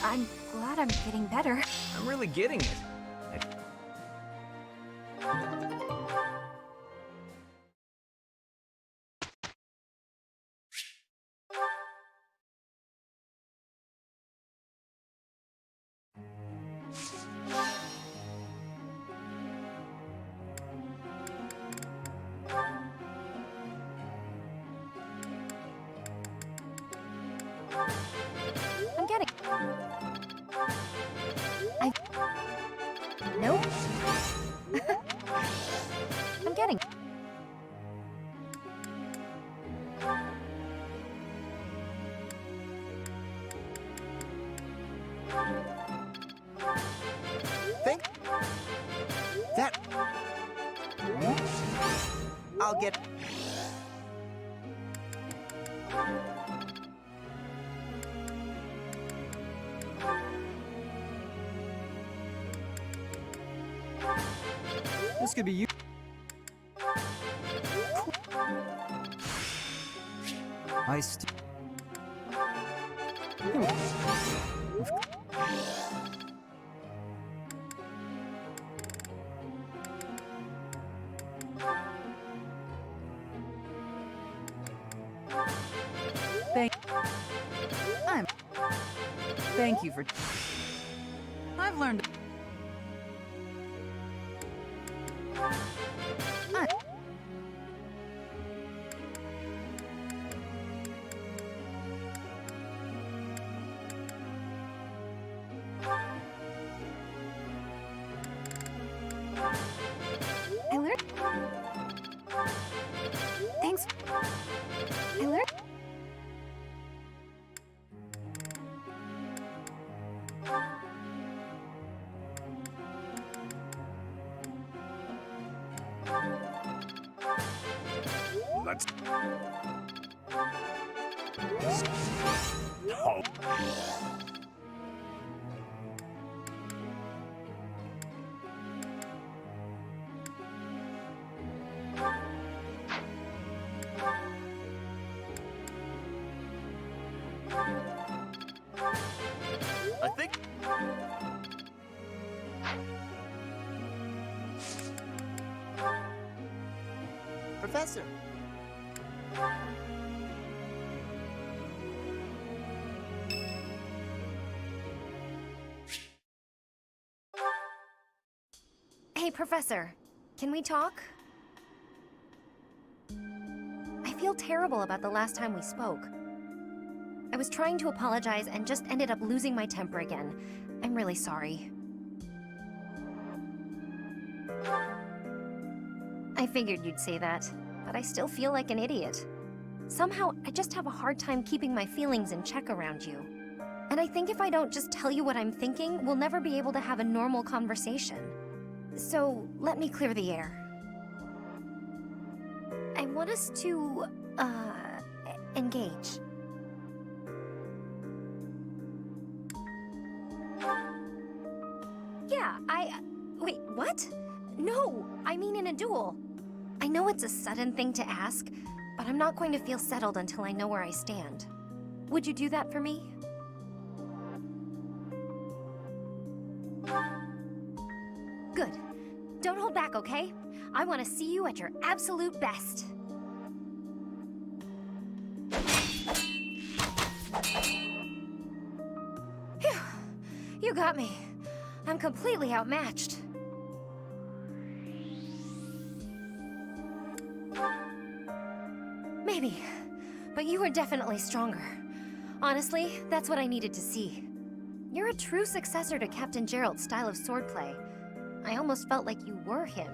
I'm glad I'm getting better. I'm really getting it. I'm getting... Nope. I'm getting... Think that I'll get. This could be you. Thank you for... I've learned... I learned... Thanks. I learned... Let's... I think. Professor. Hey, Professor. Can we talk? I feel terrible about the last time we spoke. I was trying to apologize and just ended up losing my temper again. I'm really sorry. I figured you'd say that, but I still feel like an idiot. Somehow, I just have a hard time keeping my feelings in check around you. And I think if I don't just tell you what I'm thinking, we'll never be able to have a normal conversation. So, let me clear the air. I want us to, engage. Yeah, wait, what? No, I mean in a duel. I know it's a sudden thing to ask, but I'm not going to feel settled until I know where I stand. Would you do that for me? Good. Don't hold back, okay? I want to see you at your absolute best. Phew. You got me. I'm completely outmatched. Maybe, but you were definitely stronger. Honestly, that's what I needed to see. You're a true successor to Captain Gerald's style of swordplay. I almost felt like you were him.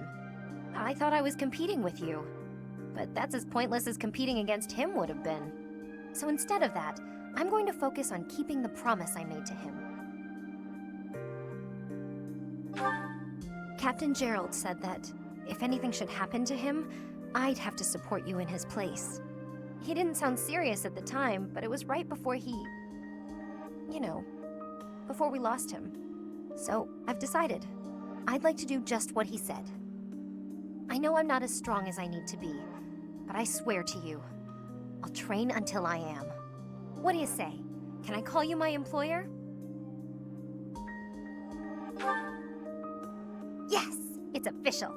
I thought I was competing with you, but that's as pointless as competing against him would have been. So instead of that, I'm going to focus on keeping the promise I made to him. Captain Gerald said that if anything should happen to him, I'd have to support you in his place. He didn't sound serious at the time, but it was right before before we lost him. So, I've decided. I'd like to do just what he said. I know I'm not as strong as I need to be, but I swear to you, I'll train until I am. What do you say? Can I call you my employer? It's official.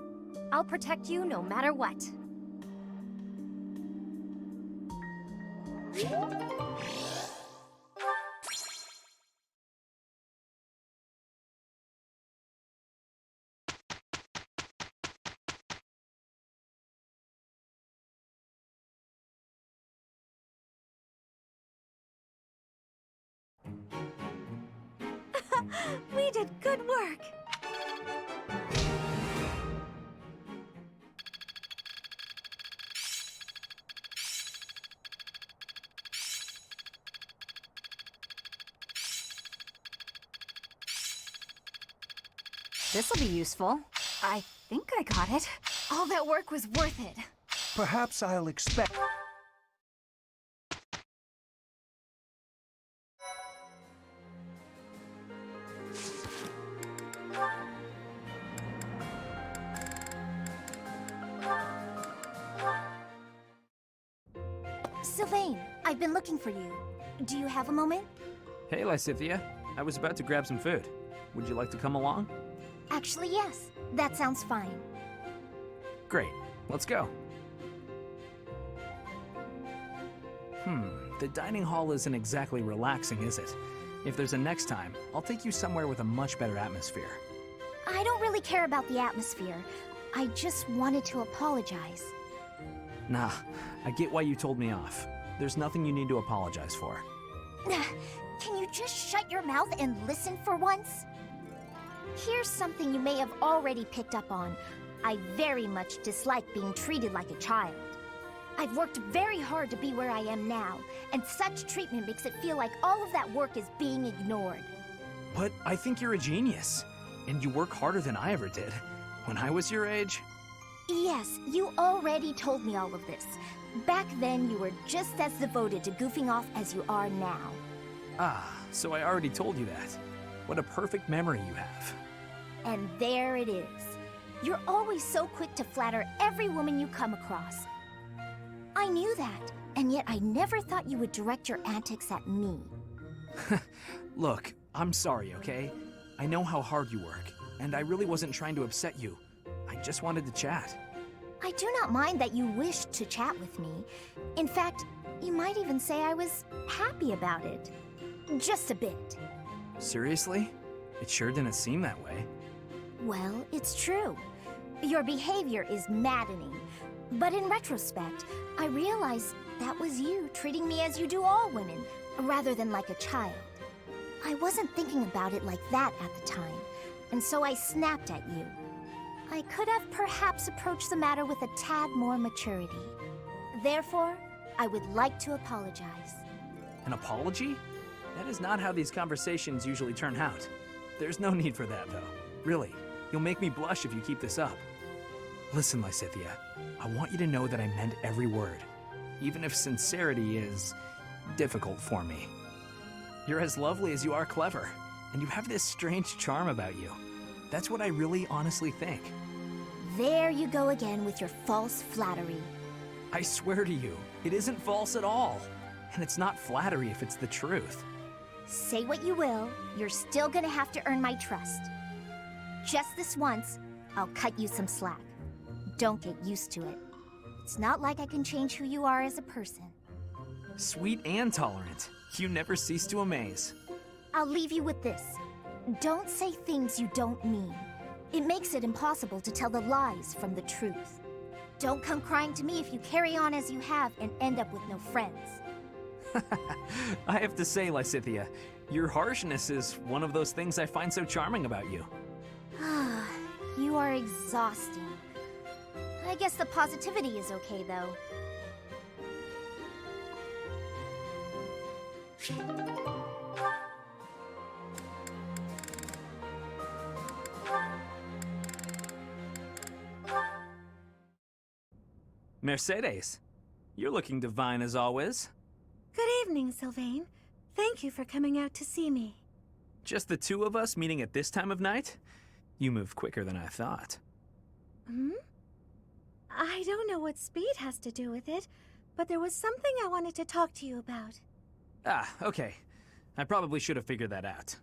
I'll protect you no matter what. We did good work. This'll be useful. I think I got it. All that work was worth it. Perhaps I'll expect... Sylvain, I've been looking for you. Do you have a moment? Hey, Lysithea. I was about to grab some food. Would you like to come along? Actually, yes. That sounds fine. Great. Let's go. The dining hall isn't exactly relaxing, is it? If there's a next time, I'll take you somewhere with a much better atmosphere. I don't really care about the atmosphere. I just wanted to apologize. Nah, I get why you told me off. There's nothing you need to apologize for. Can you just shut your mouth and listen for once? Here's something you may have already picked up on. I very much dislike being treated like a child. I've worked very hard to be where I am now, and such treatment makes it feel like all of that work is being ignored. But I think you're a genius, and you work harder than I ever did. When I was your age... Yes, you already told me all of this. Back then, you were just as devoted to goofing off as you are now. Ah, so I already told you that. What a perfect memory you have. And there it is. You're always so quick to flatter every woman you come across. I knew that, and yet I never thought you would direct your antics at me. Look, I'm sorry, okay? I know how hard you work, and I really wasn't trying to upset you. I just wanted to chat. I do not mind that you wished to chat with me. In fact, you might even say I was happy about it. Just a bit. Seriously? It sure didn't seem that way. Well, it's true. Your behavior is maddening. But in retrospect, I realized that was you treating me as you do all women, rather than like a child. I wasn't thinking about it like that at the time, and so I snapped at you. I could have perhaps approached the matter with a tad more maturity. Therefore, I would like to apologize. An apology? That is not how these conversations usually turn out. There's no need for that, though. Really, you'll make me blush if you keep this up. Listen, Lysithea, I want you to know that I meant every word, even if sincerity is difficult for me. You're as lovely as you are clever, and you have this strange charm about you. That's what I really honestly think. There you go again with your false flattery. I swear to you, it isn't false at all. And it's not flattery if it's the truth. Say what you will, you're still gonna have to earn my trust. Just this once, I'll cut you some slack. Don't get used to it. It's not like I can change who you are as a person. Sweet and tolerant. You never cease to amaze. I'll leave you with this. Don't say things you don't mean. It makes it impossible to tell the lies from the truth. Don't come crying to me if you carry on as you have and end up with no friends. I have to say, Lysithea, your harshness is one of those things I find so charming about you. You are exhausting. I guess the positivity is okay, though. Mercedes, you're looking divine as always. Good evening, Sylvain. Thank you for coming out to see me. Just the two of us meeting at this time of night? You move quicker than I thought. I don't know what speed has to do with it, but there was something I wanted to talk to you about. Ah, okay. I probably should have figured that out.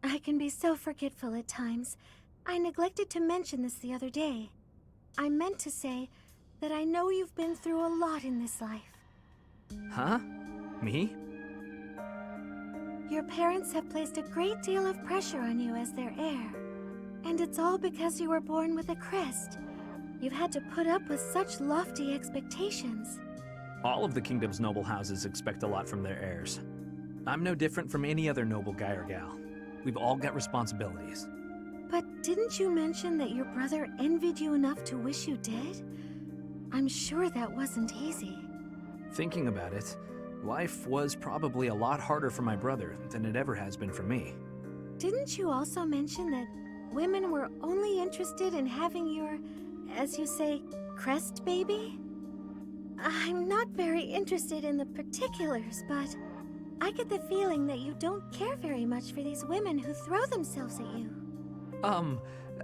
I can be so forgetful at times. I neglected to mention this the other day. I meant to say that I know you've been through a lot in this life. Huh? Me? Your parents have placed a great deal of pressure on you as their heir. And it's all because you were born with a crest. You've had to put up with such lofty expectations. All of the kingdom's noble houses expect a lot from their heirs. I'm no different from any other noble guy or gal. We've all got responsibilities. But didn't you mention that your brother envied you enough to wish you dead? I'm sure that wasn't easy. Thinking about it, life was probably a lot harder for my brother than it ever has been for me. Didn't you also mention that women were only interested in having your, as you say, crest baby? I'm not very interested in the particulars, but I get the feeling that you don't care very much for these women who throw themselves at you.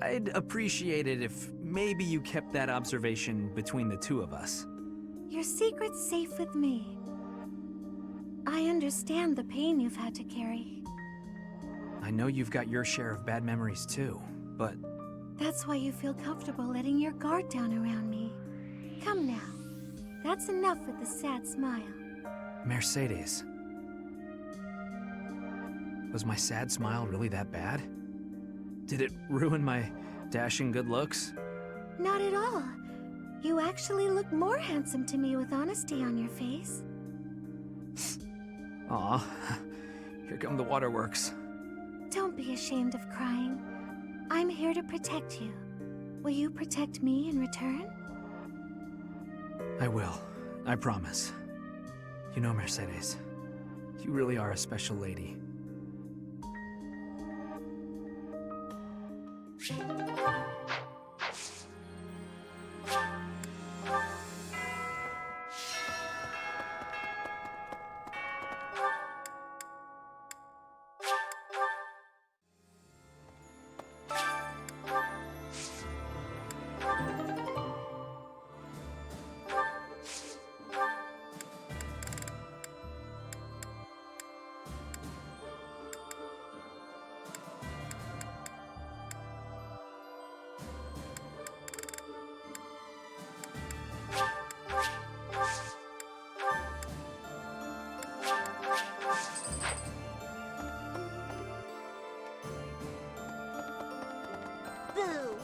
I'd appreciate it if maybe you kept that observation between the two of us. Your secret's safe with me. I understand the pain you've had to carry. I know you've got your share of bad memories too, but... That's why you feel comfortable letting your guard down around me. Come now. That's enough with the sad smile. Mercedes. Was my sad smile really that bad? Did it ruin my dashing good looks? Not at all. You actually look more handsome to me with honesty on your face. Aw, here come the waterworks. Don't be ashamed of crying. I'm here to protect you. Will you protect me in return? I will. I promise. You know, Mercedes, you really are a special lady. Boo!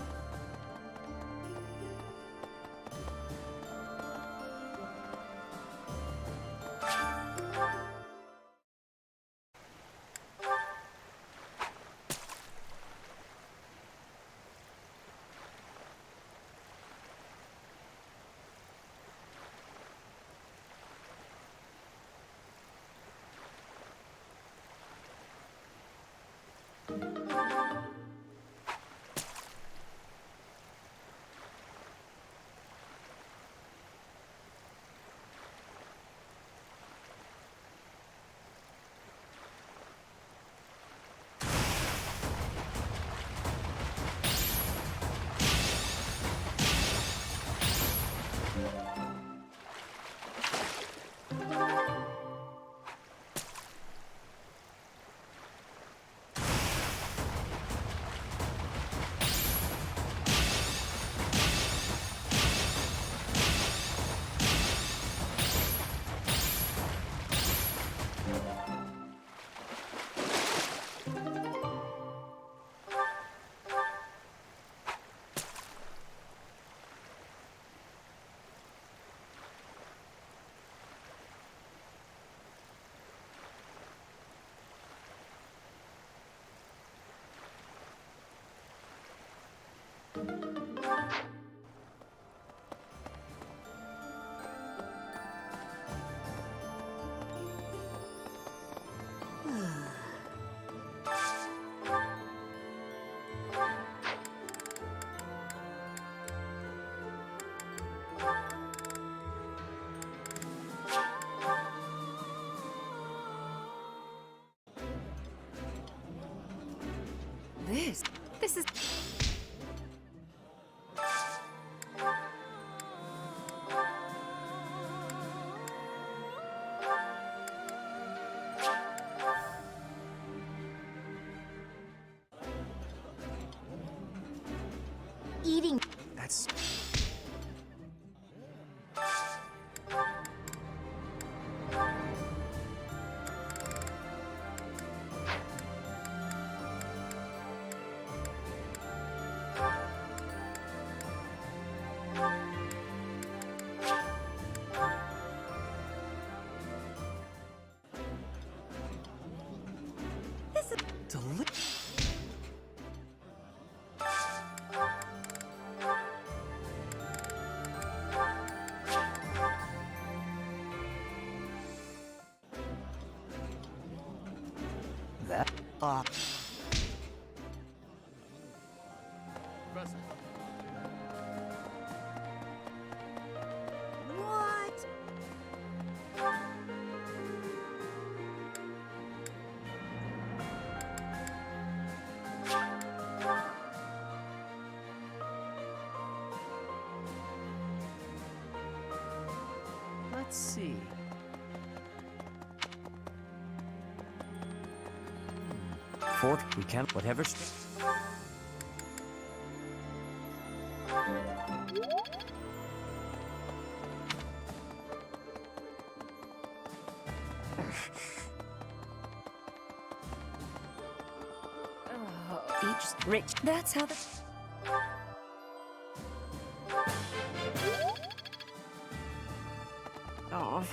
This is... What? Let's see. Fort, we can't, whatever. Each rich. That's how the. Oh.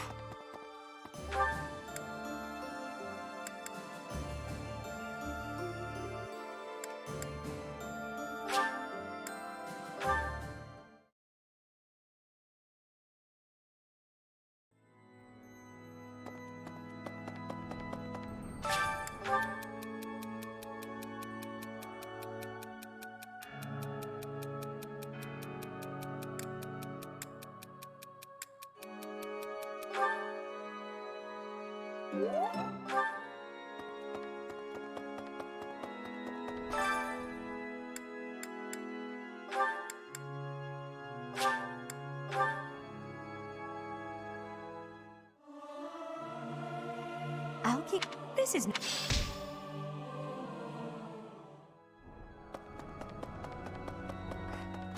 I'll keep. This is.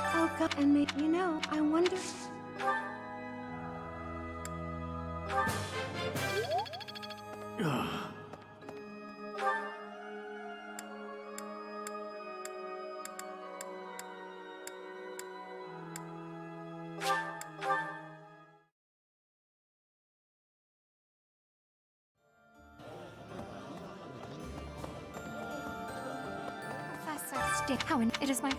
Oh God, and you know, I wonder. Professor, stick. How in it is my.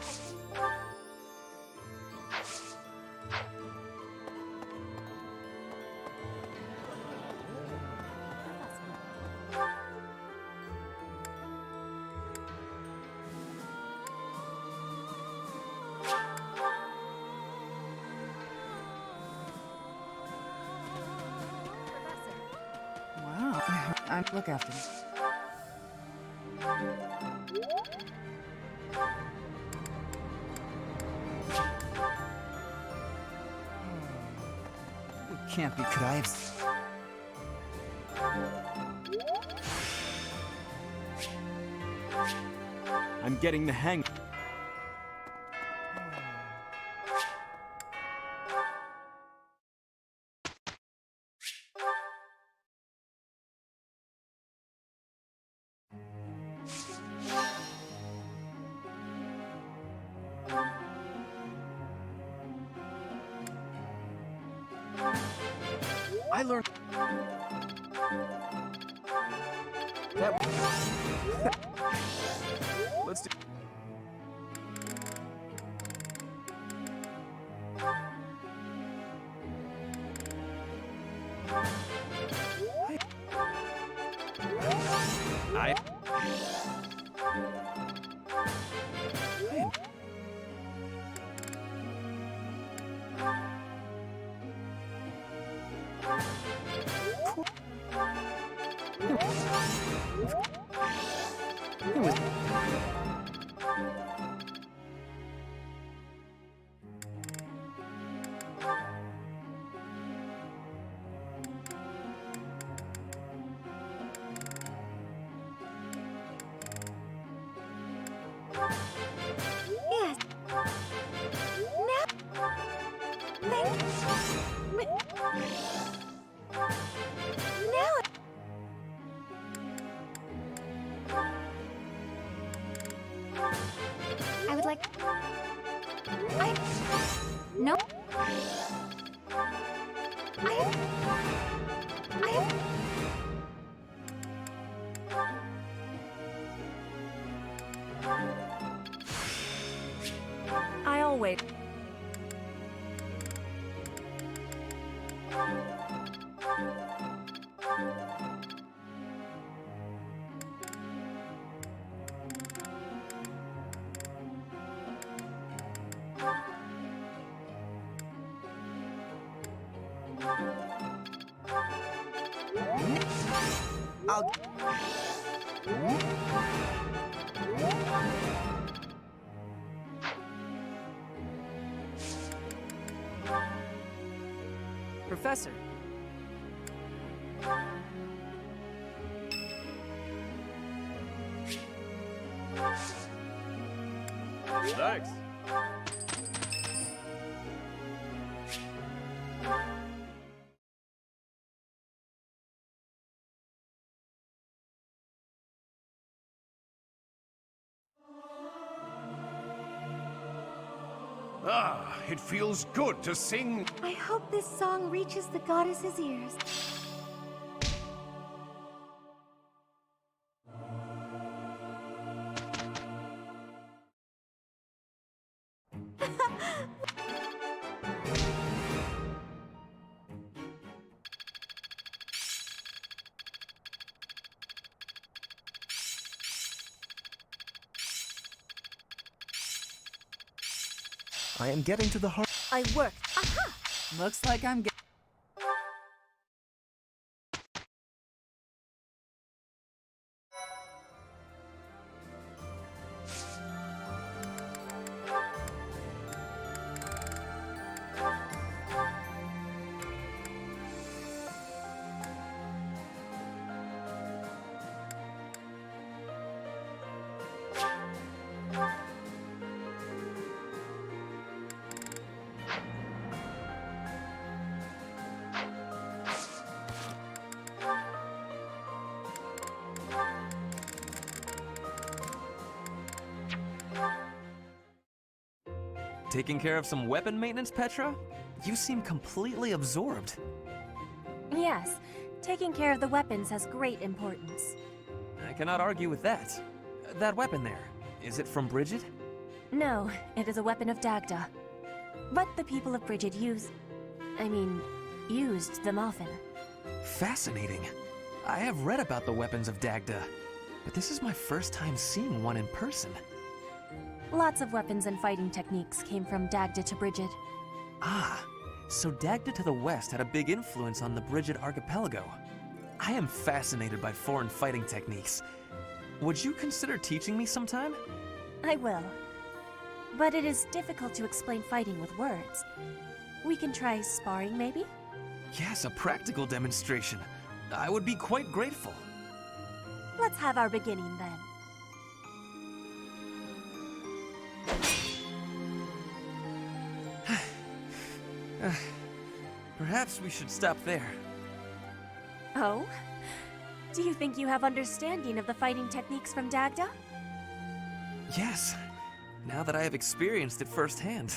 Wow. I'm look after me. It can't be. Could I have? I'm getting the hang. I learned. That. Let's do. I. Yes. Now. Thank you. Now. I would like. No. I have. I'll wait. I'll... Professor. Thanks. Ah, it feels good to sing. I hope this song reaches the goddess's ears. I am getting to the heart. I worked. Aha! Looks like I'm getting... Taking care of some weapon maintenance, Petra? You seem completely absorbed. Yes, taking care of the weapons has great importance. I cannot argue with that. That weapon there, is it from Bridget? No, it is a weapon of Dagda. But the people of Bridget used them often. Fascinating. I have read about the weapons of Dagda, but this is my first time seeing one in person. Lots of weapons and fighting techniques came from Dagda to Bridget. Ah, so Dagda to the west had a big influence on the Bridget archipelago. I am fascinated by foreign fighting techniques. Would you consider teaching me sometime? I will. But it is difficult to explain fighting with words. We can try sparring, maybe? Yes, a practical demonstration. I would be quite grateful. Let's have our beginning then. Perhaps we should stop there. Oh? Do you think you have understanding of the fighting techniques from Dagda? Yes, now that I have experienced it firsthand.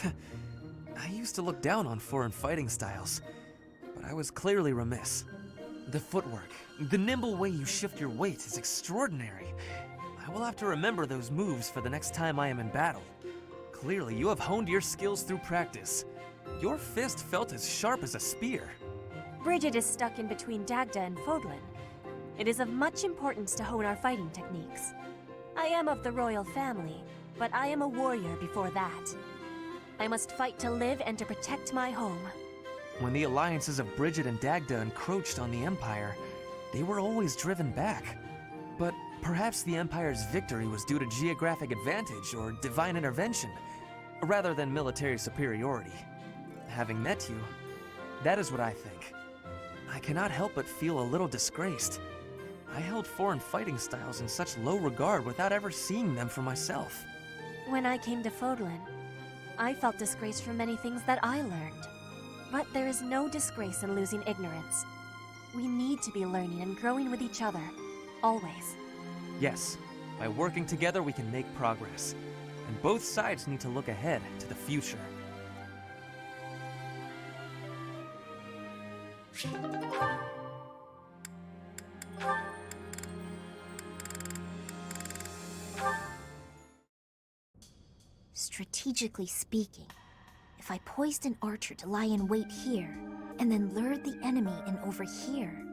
I used to look down on foreign fighting styles, but I was clearly remiss. The footwork, the nimble way you shift your weight is extraordinary. I will have to remember those moves for the next time I am in battle. Clearly, you have honed your skills through practice. Your fist felt as sharp as a spear. Bridget is stuck in between Dagda and Fodlan. It is of much importance to hone our fighting techniques. I am of the royal family, but I am a warrior before that. I must fight to live and to protect my home. When the alliances of Bridget and Dagda encroached on the Empire, they were always driven back. But perhaps the Empire's victory was due to geographic advantage or divine intervention, rather than military superiority. Having met you, that is what I think. I cannot help but feel a little disgraced. I held foreign fighting styles in such low regard without ever seeing them for myself. When I came to Fodlan, I felt disgraced for many things that I learned. But there is no disgrace in losing ignorance. We need to be learning and growing with each other, always. Yes, by working together we can make progress. And both sides need to look ahead to the future. Strategically speaking, if I poised an archer to lie in wait here, and then lured the enemy in over here...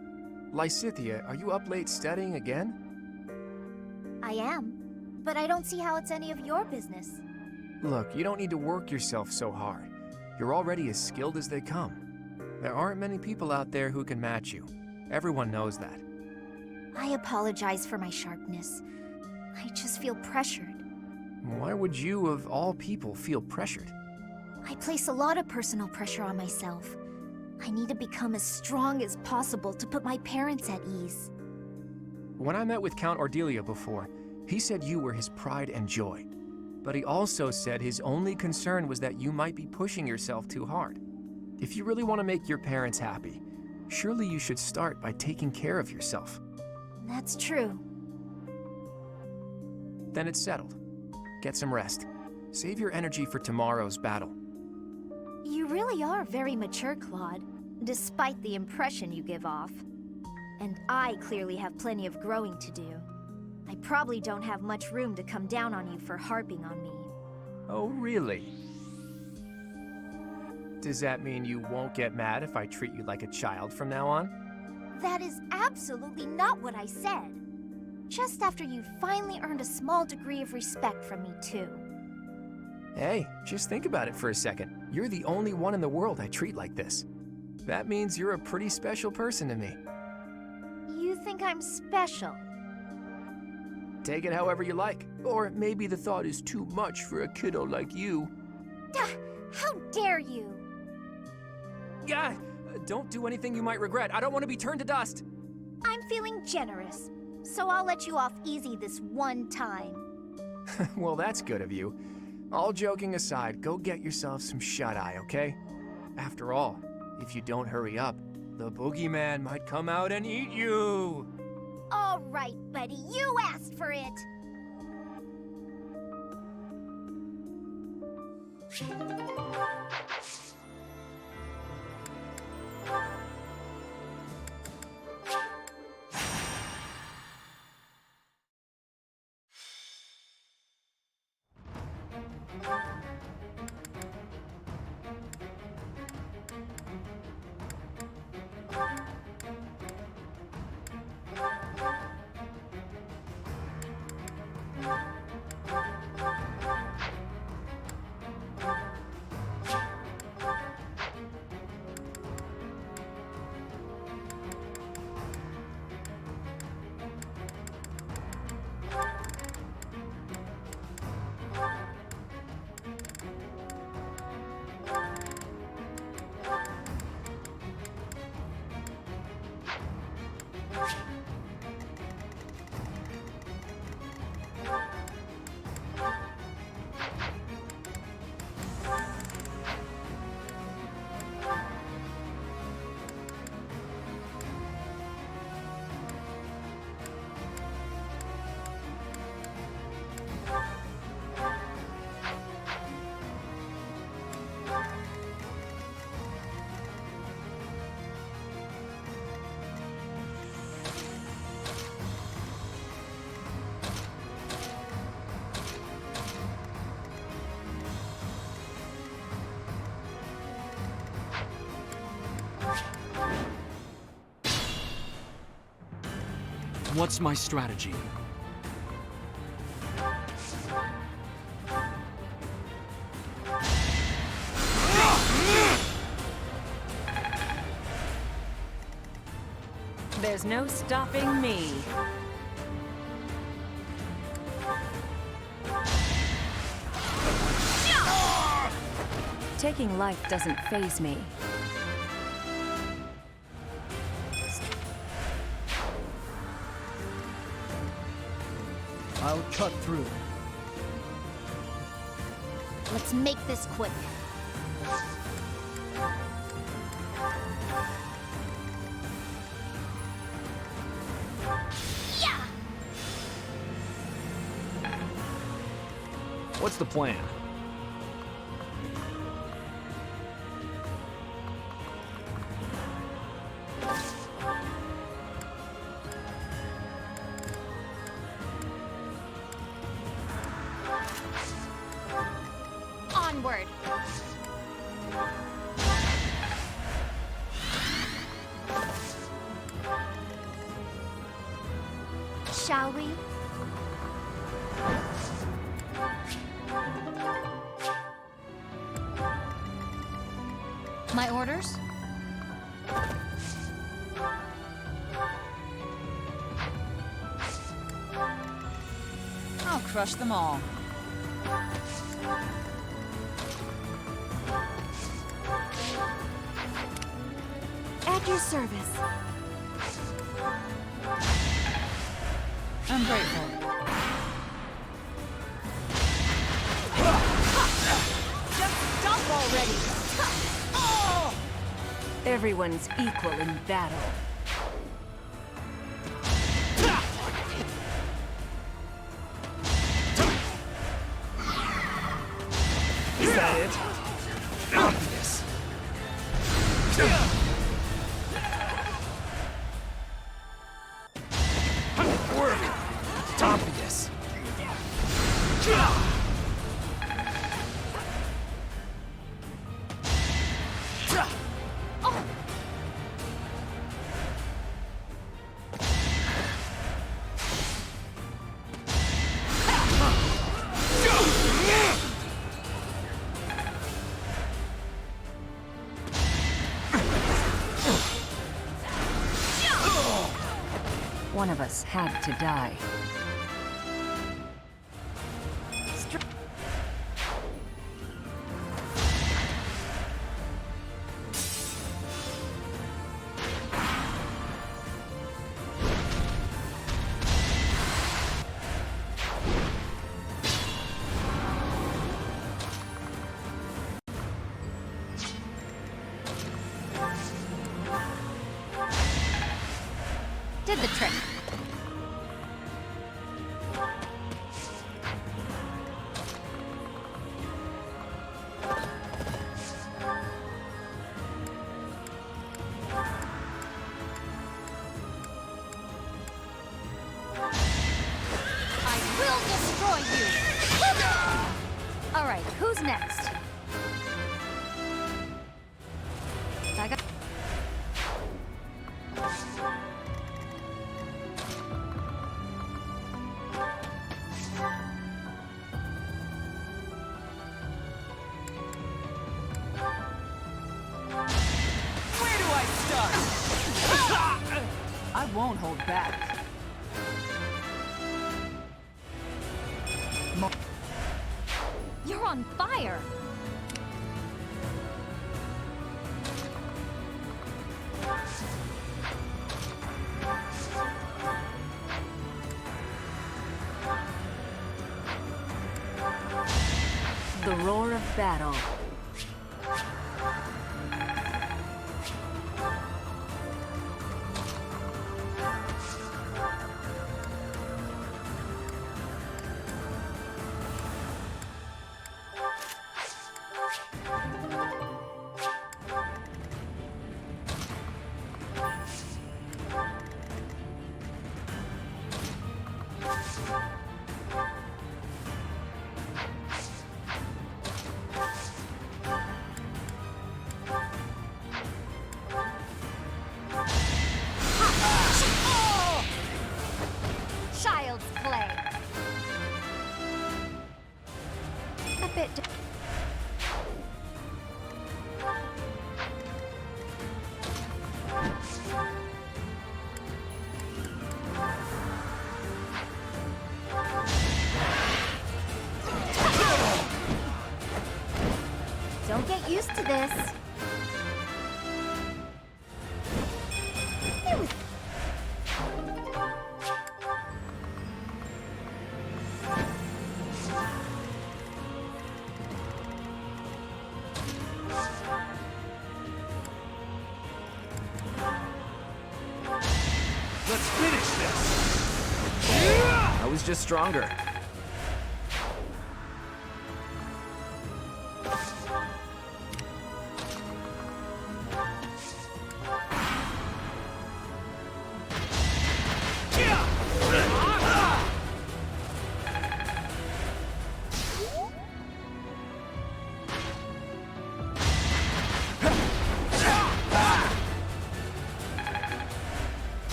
Lysithea, are you up late studying again? I am, but I don't see how it's any of your business. Look, you don't need to work yourself so hard. You're already as skilled as they come. There aren't many people out there who can match you. Everyone knows that. I apologize for my sharpness. I just feel pressured. Why would you, of all people, feel pressured? I place a lot of personal pressure on myself. I need to become as strong as possible to put my parents at ease. When I met with Count Ordelia before, he said you were his pride and joy. But he also said his only concern was that you might be pushing yourself too hard. If you really want to make your parents happy, surely you should start by taking care of yourself. That's true. Then it's settled. Get some rest. Save your energy for tomorrow's battle. You really are very mature, Claude, despite the impression you give off. And I clearly have plenty of growing to do. I probably don't have much room to come down on you for harping on me. Oh, really? Does that mean you won't get mad if I treat you like a child from now on? That is absolutely not what I said. Just after you finally earned a small degree of respect from me, too. Hey, just think about it for a second. You're the only one in the world I treat like this. That means you're a pretty special person to me. You think I'm special? Take it however you like. Or maybe the thought is too much for a kiddo like you. How dare you! Yeah, don't do anything you might regret. I don't want to be turned to dust. I'm feeling generous, so I'll let you off easy this one time. Well, that's good of you. All joking aside, go get yourself some shut-eye, okay? After all, if you don't hurry up, the boogeyman might come out and eat you! All right, buddy, you asked for it! What's my strategy? There's no stopping me. Taking life doesn't faze me. I'll cut through. Let's make this quick. Yeah! What's the plan? Onward! Shall we? My orders? crush them all. At your service. I'm grateful. Just stop already! Everyone's equal in battle. Is that it? Obvious. Work. Obvious. One of us had to die. Did the trick. I will destroy you! Alright, who's next? I got... Where do I start? I won't hold back. You're on fire! The roar of battle. Child's play. A bit. Don't get used to this. Let's finish this! I was just stronger.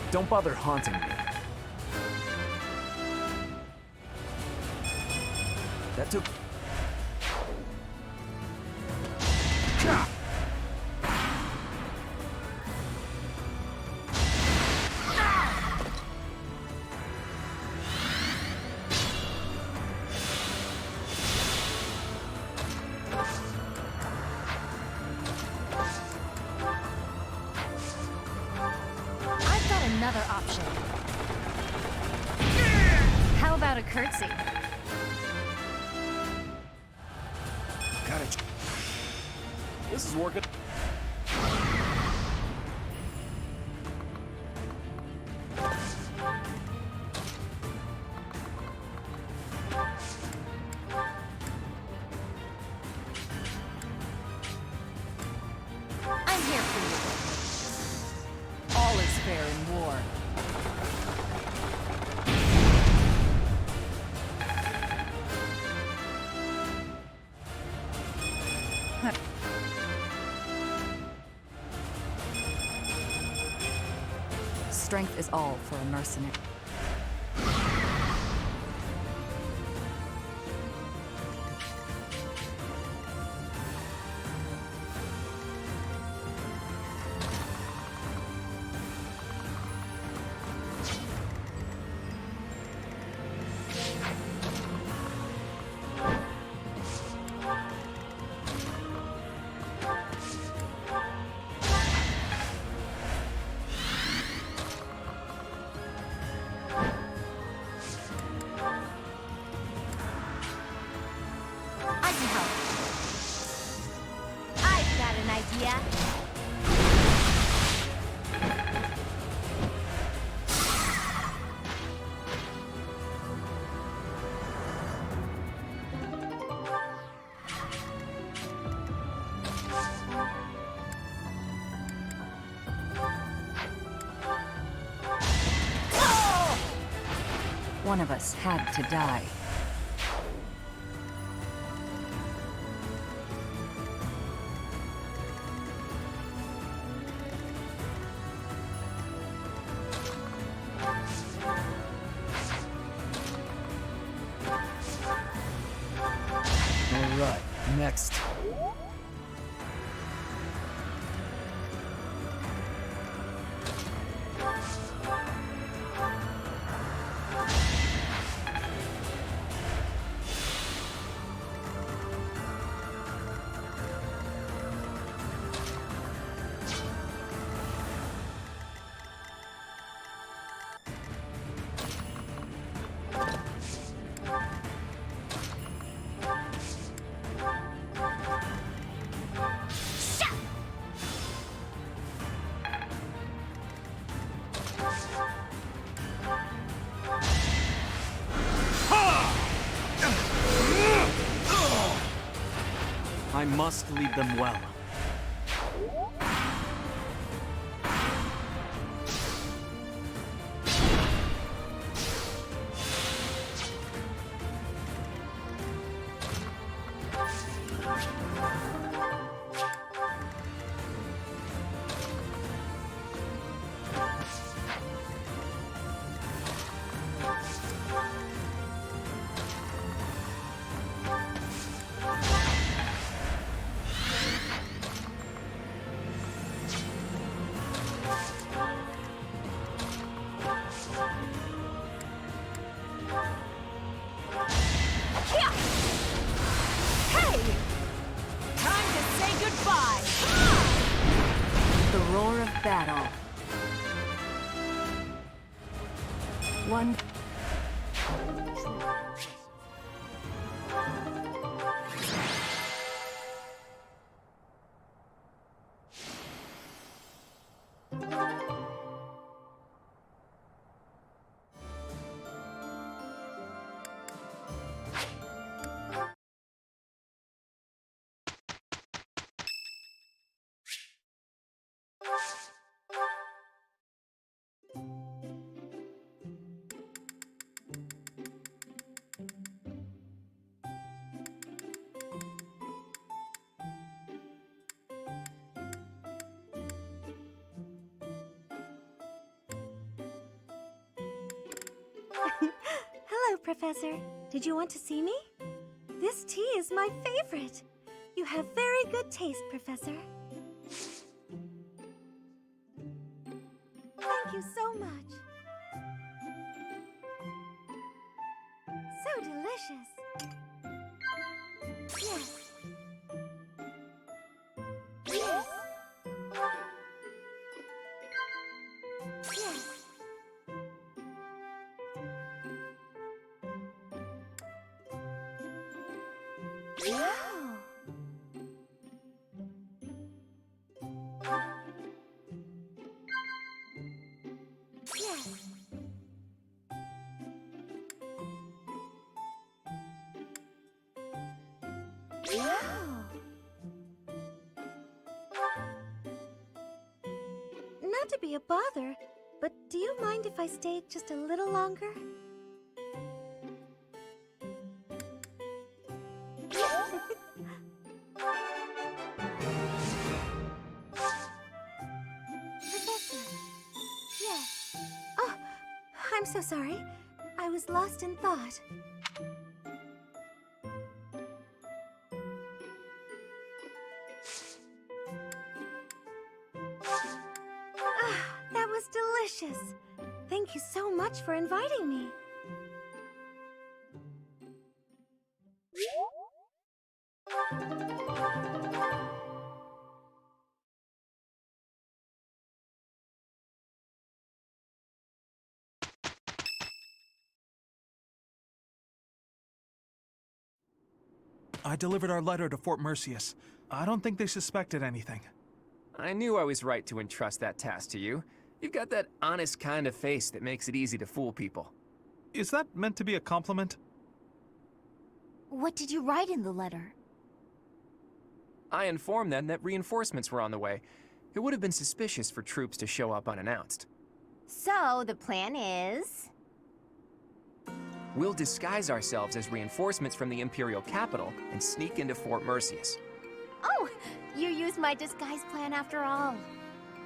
Don't bother haunting me. That took... another option. How about a curtsy? Got it. This is working. I'm here for you. All is fair in war. Strength is all for a mercenary. I can help. I've got an idea. One of us had to die. All right, next. I must lead them well. Hey! Time to say goodbye! The roar of battle. One. Hello, Professor. Did you want to see me? This tea is my favorite. You have very good taste, Professor. Thank you so much. So delicious. Yes. Yes. Yes. Oh. Yes. Oh. Not to be a bother, but do you mind if I stayed just a little longer? Professor. Yes. Oh, I'm so sorry. I was lost in thought. Ah, that was delicious. Thank you so much for inviting me. I delivered our letter to Fort Mercius. I don't think they suspected anything. I knew I was right to entrust that task to you. You've got that honest kind of face that makes it easy to fool people. Is that meant to be a compliment? What did you write in the letter? I informed them that reinforcements were on the way. It would have been suspicious for troops to show up unannounced. So, the plan is... We'll disguise ourselves as reinforcements from the Imperial capital and sneak into Fort Mercius. Oh, you used my disguise plan after all.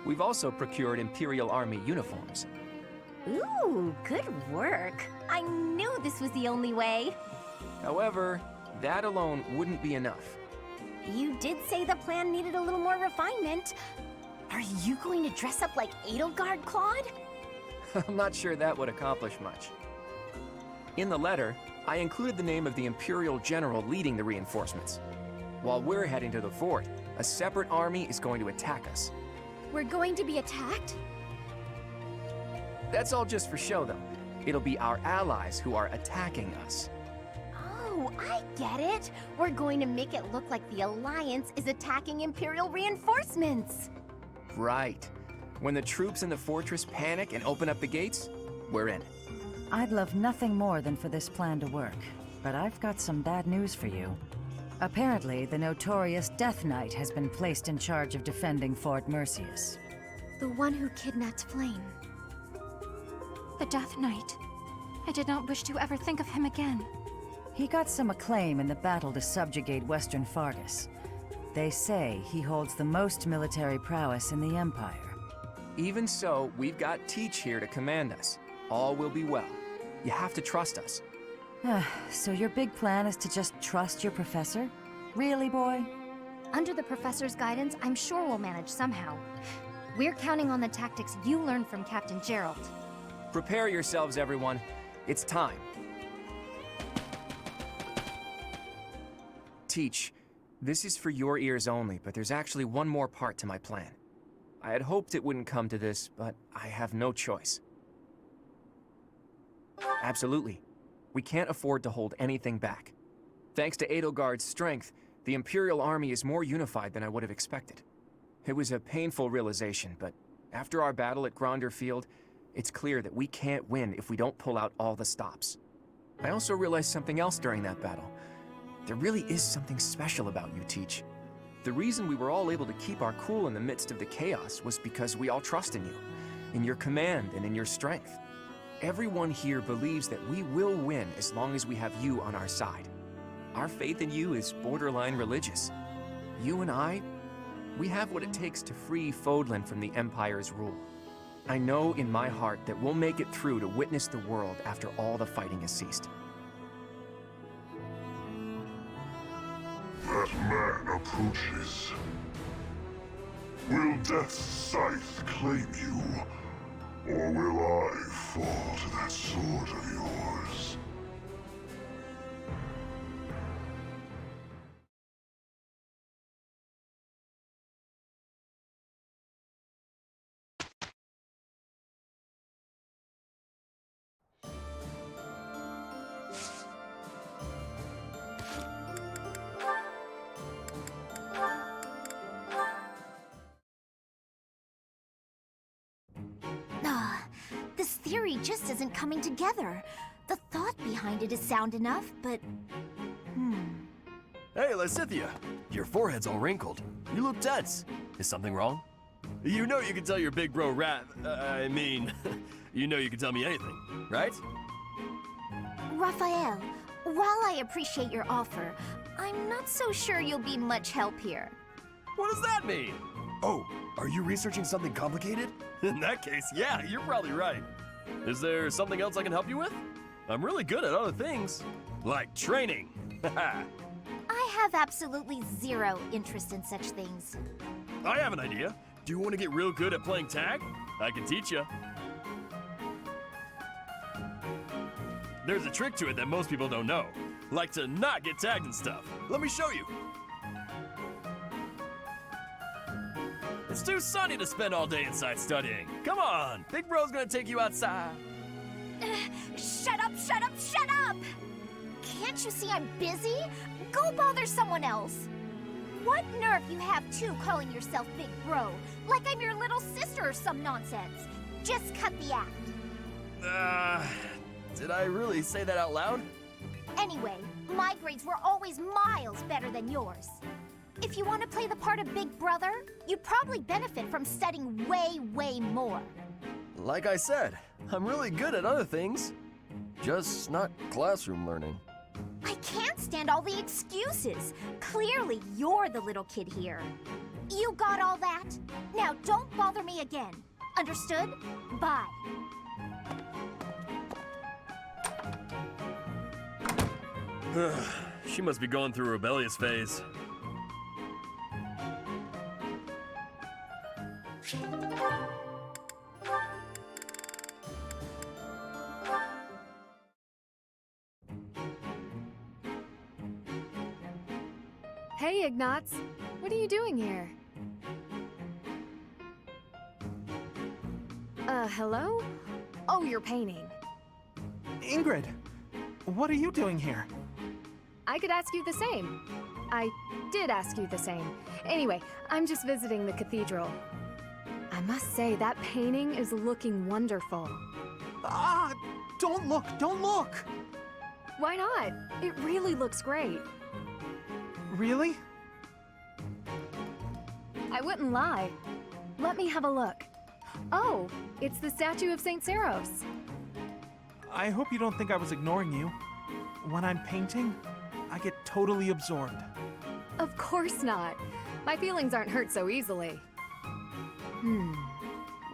We've also procured Imperial Army uniforms. Ooh, good work. I knew this was the only way. However, that alone wouldn't be enough. You did say the plan needed a little more refinement. Are you going to dress up like Edelgard, Claude? I'm not sure that would accomplish much. In the letter, I included the name of the Imperial General leading the reinforcements. While we're heading to the fort, a separate army is going to attack us. We're going to be attacked? That's all just for show, though. It'll be our allies who are attacking us. Oh, I get it. We're going to make it look like the Alliance is attacking Imperial reinforcements. Right. When the troops in the fortress panic and open up the gates, we're in. I'd love nothing more than for this plan to work, but I've got some bad news for you. Apparently, the notorious Death Knight has been placed in charge of defending Fort Mercius. The one who kidnapped Flame. The Death Knight. I did not wish to ever think of him again. He got some acclaim in the battle to subjugate Western Fargus. They say he holds the most military prowess in the Empire. Even so, we've got Teach here to command us. All will be well. You have to trust us. So your big plan is to just trust your professor? Really, boy? Under the professor's guidance, I'm sure we'll manage somehow. We're counting on the tactics you learned from Captain Gerald. Prepare yourselves, everyone. It's time. Teach, this is for your ears only, but there's actually one more part to my plan. I had hoped it wouldn't come to this, but I have no choice. Absolutely. We can't afford to hold anything back. Thanks to Edelgard's strength, the Imperial Army is more unified than I would have expected. It was a painful realization, but after our battle at Gronder Field, it's clear that we can't win if we don't pull out all the stops. I also realized something else during that battle. There really is something special about you, Teach. The reason we were all able to keep our cool in the midst of the chaos was because we all trust in you, in your command and in your strength. Everyone here believes that we will win as long as we have you on our side. Our faith in you is borderline religious. You and I, we have what it takes to free Fodlan from the Empire's rule. I know in my heart that we'll make it through to witness the world after all the fighting has ceased. That man approaches. Will Death's scythe claim you? Or will I fall to that sword of yours? theory just isn't coming together. The thought behind it is sound enough, but... Hey, Lysithea! Your forehead's all wrinkled. You look tense. Is something wrong? You know you can tell your big bro you know you can tell me anything, right? Raphael, while I appreciate your offer, I'm not so sure you'll be much help here. What does that mean? Oh, are you researching something complicated? In that case, yeah, you're probably right. Is there something else I can help you with? I'm really good at other things, like training. I have absolutely zero interest in such things. I have an idea. Do you want to get real good at playing tag? I can teach you. There's a trick to it that most people don't know. Like to not get tagged and stuff. Let me show you. It's too sunny to spend all day inside studying. Come on, Big Bro's gonna take you outside. Shut up, shut up, shut up! Can't you see I'm busy? Go bother someone else. What nerve you have too calling yourself Big Bro, like I'm your little sister or some nonsense. Just cut the act. Did I really say that out loud? Anyway, my grades were always miles better than yours. If you want to play the part of Big Brother, you'd probably benefit from studying way, way more. Like I said, I'm really good at other things. Just not classroom learning. I can't stand all the excuses. Clearly, you're the little kid here. You got all that? Now don't bother me again. Understood? Bye. She must be going through a rebellious phase. Hey, Ignatz. What are you doing here? Hello? Oh, you're painting. Ingrid, what are you doing here? I could ask you the same. I did ask you the same. Anyway, I'm just visiting the cathedral. I must say, that painting is looking wonderful. Ah! Don't look! Don't look! Why not? It really looks great. Really? I wouldn't lie. Let me have a look. Oh, it's the statue of St. Saros. I hope you don't think I was ignoring you. When I'm painting, I get totally absorbed. Of course not. My feelings aren't hurt so easily.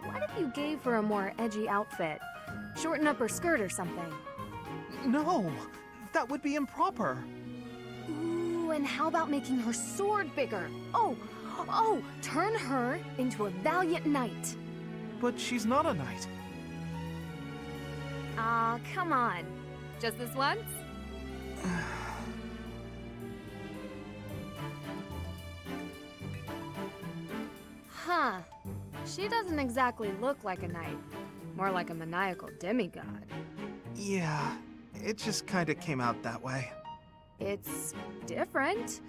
What if you gave her a more edgy outfit? Shorten up her skirt or something? No! That would be improper. Ooh, and how about making her sword bigger? Oh, turn her into a valiant knight. But she's not a knight. Aw, come on. Just this once? Huh. She doesn't exactly look like a knight. More like a maniacal demigod. Yeah, it just kinda came out that way. It's different.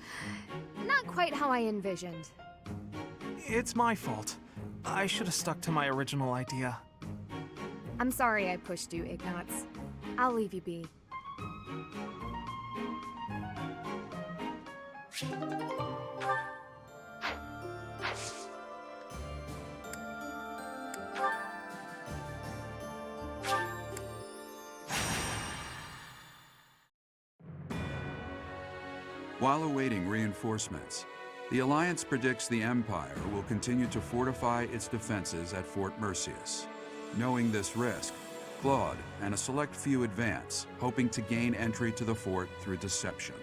Not quite how I envisioned. It's my fault. I should have stuck to my original idea. I'm sorry I pushed you, Ignatz. I'll leave you be. While awaiting reinforcements, the Alliance predicts the Empire will continue to fortify its defenses at Fort Merceus. Knowing this risk, Claude and a select few advance, hoping to gain entry to the fort through deception.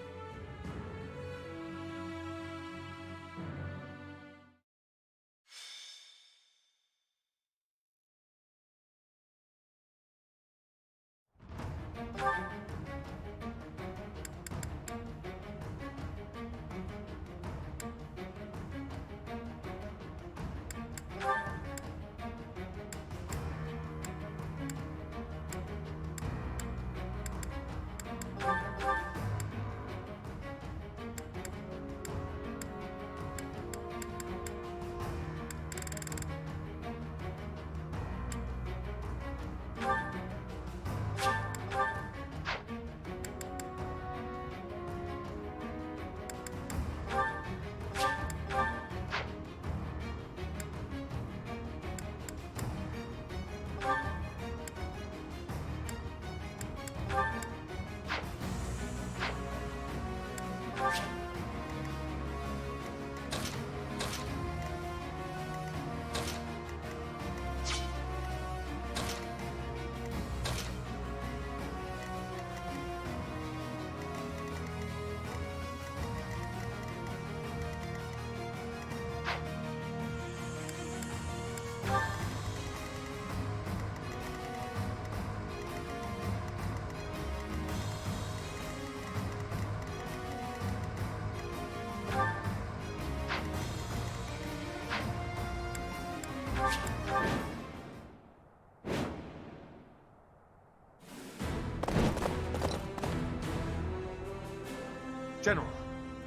General,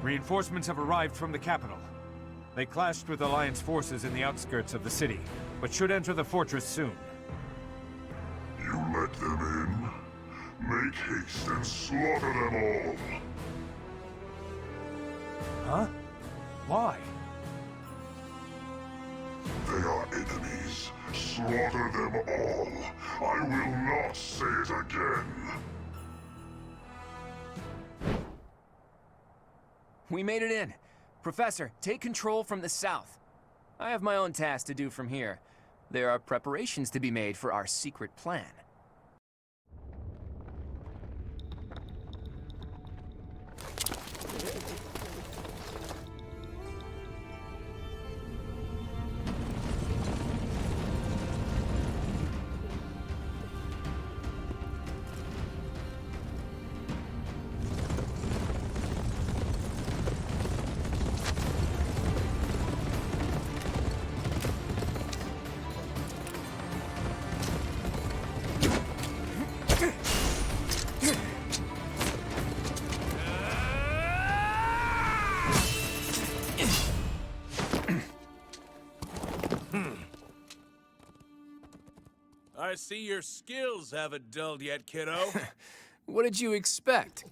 reinforcements have arrived from the capital. They clashed with Alliance forces in the outskirts of the city, but should enter the fortress soon. You let them in. Make haste and slaughter them all. Huh? Why? They are enemies. Slaughter them all. I will not say it again. We made it in. Professor, take control from the south. I have my own task to do from here. There are preparations to be made for our secret plan. I see your skills haven't dulled yet, kiddo. What did you expect?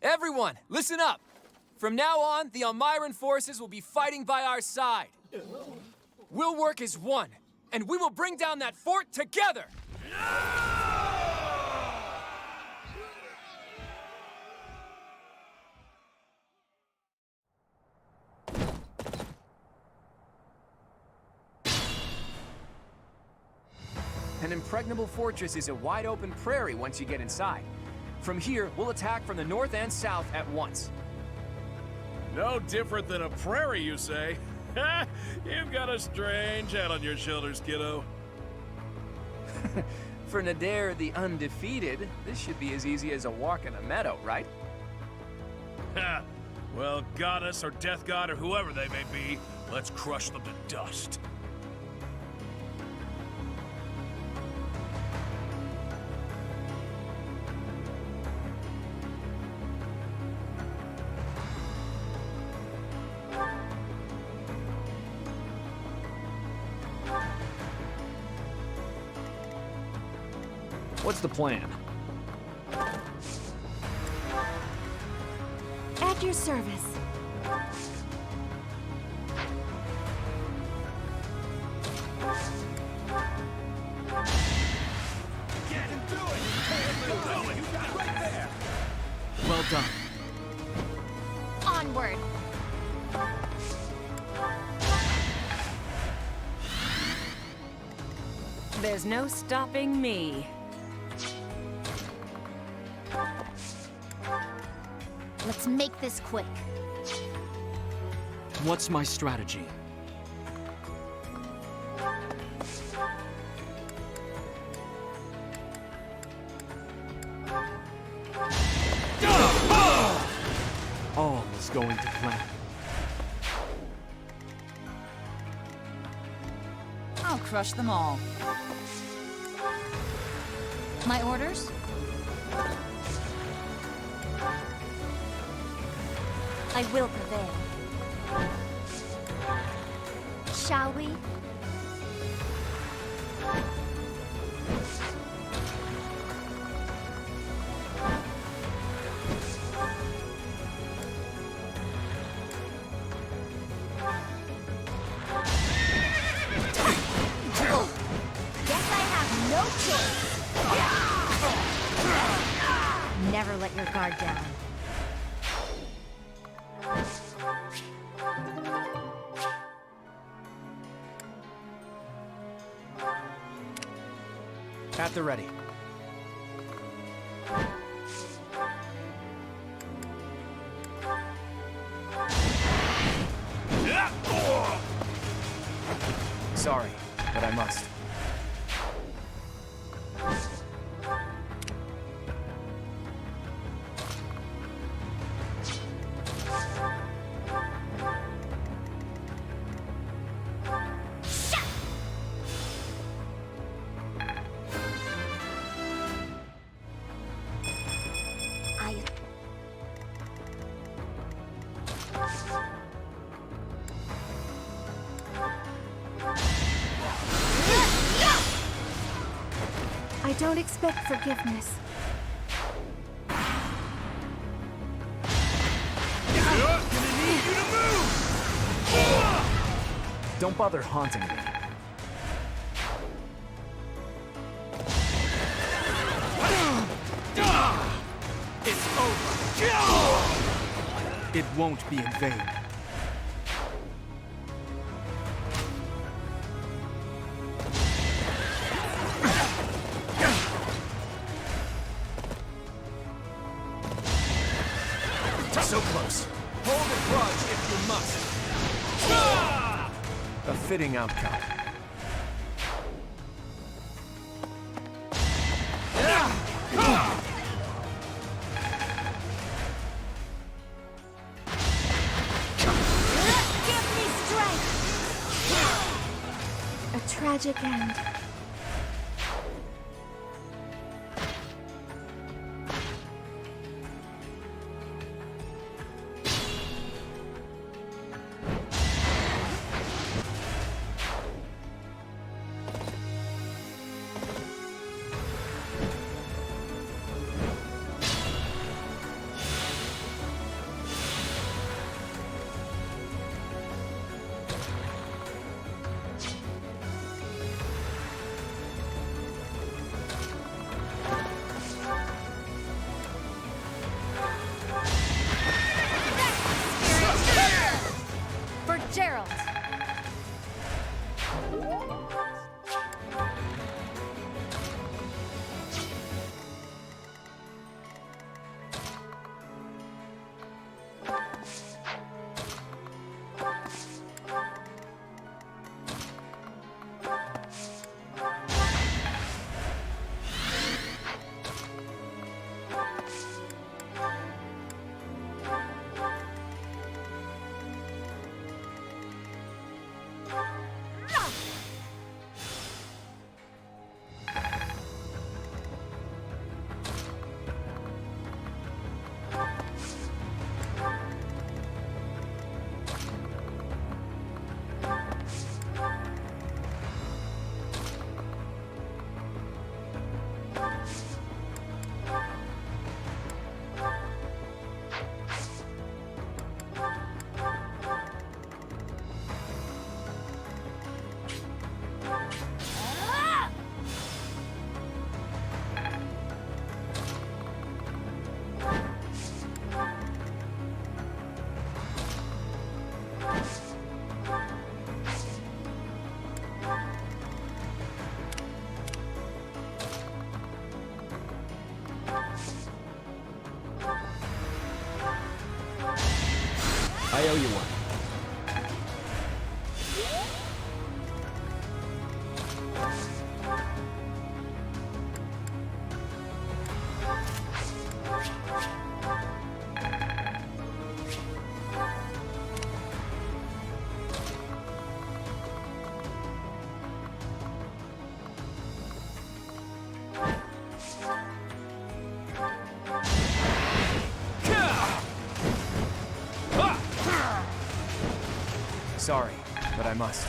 Everyone, listen up! From now on, the Almiran forces will be fighting by our side. We'll work as one, and we will bring down that fort together! An impregnable fortress is a wide-open prairie once you get inside. From here, we'll attack from the north and south at once. No different than a prairie, you say? You've got a strange head on your shoulders, kiddo. For Nadir the Undefeated, this should be as easy as a walk in a meadow, right? Ha! Well, goddess or death god or whoever they may be, let's crush them to dust. What's the plan? At your service. Get him through it! You got it right there! Well done. Onward. There's no stopping me. Let's make this quick. What's my strategy? All is going to plan. I'll crush them all. My orders? I will prevail. Shall we? Guess I have no choice. Never let your guard down. At the ready. Sorry, but I must. I don't expect forgiveness. Don't bother haunting me. It's over. It won't be in vain. So close. Hold a grudge if you must. A fitting outcome. Give me strength! A tragic end. For Gerald! I owe you one. Sorry, but I must.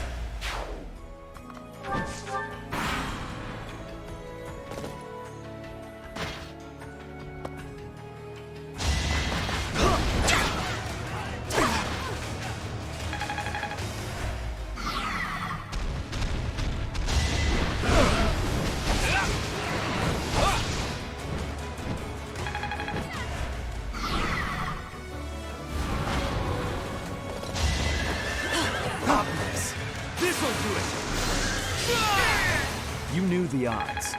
You knew the odds.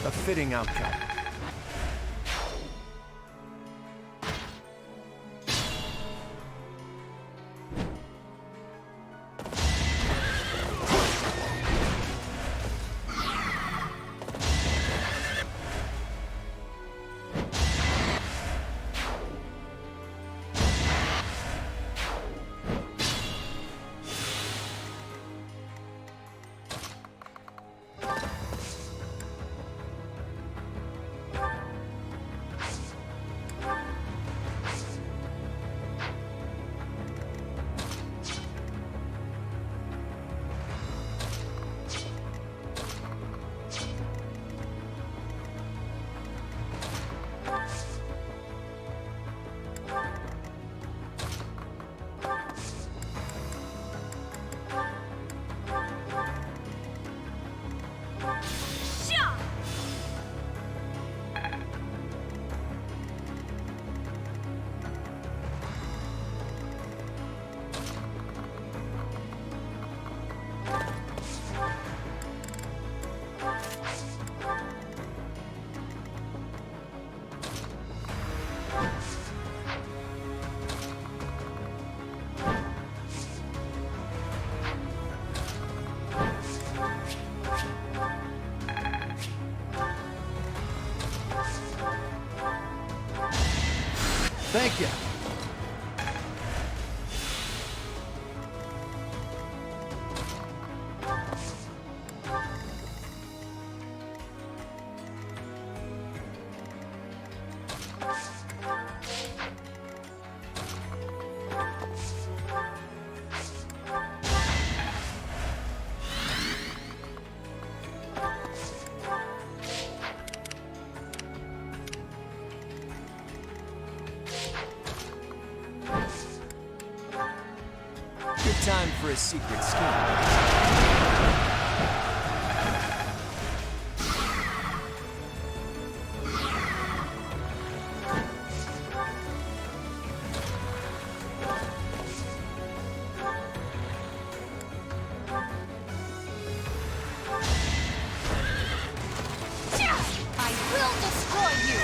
A fitting outcome. Thank you. Good time for a secret scheme. I will destroy you!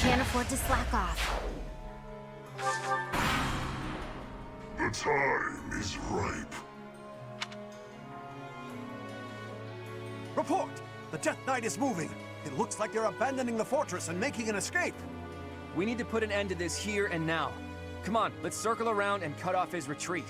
Can't afford to slack off. The time is ripe. Report! The Death Knight is moving. It looks like they're abandoning the fortress and making an escape. We need to put an end to this here and now. Come on, let's circle around and cut off his retreat.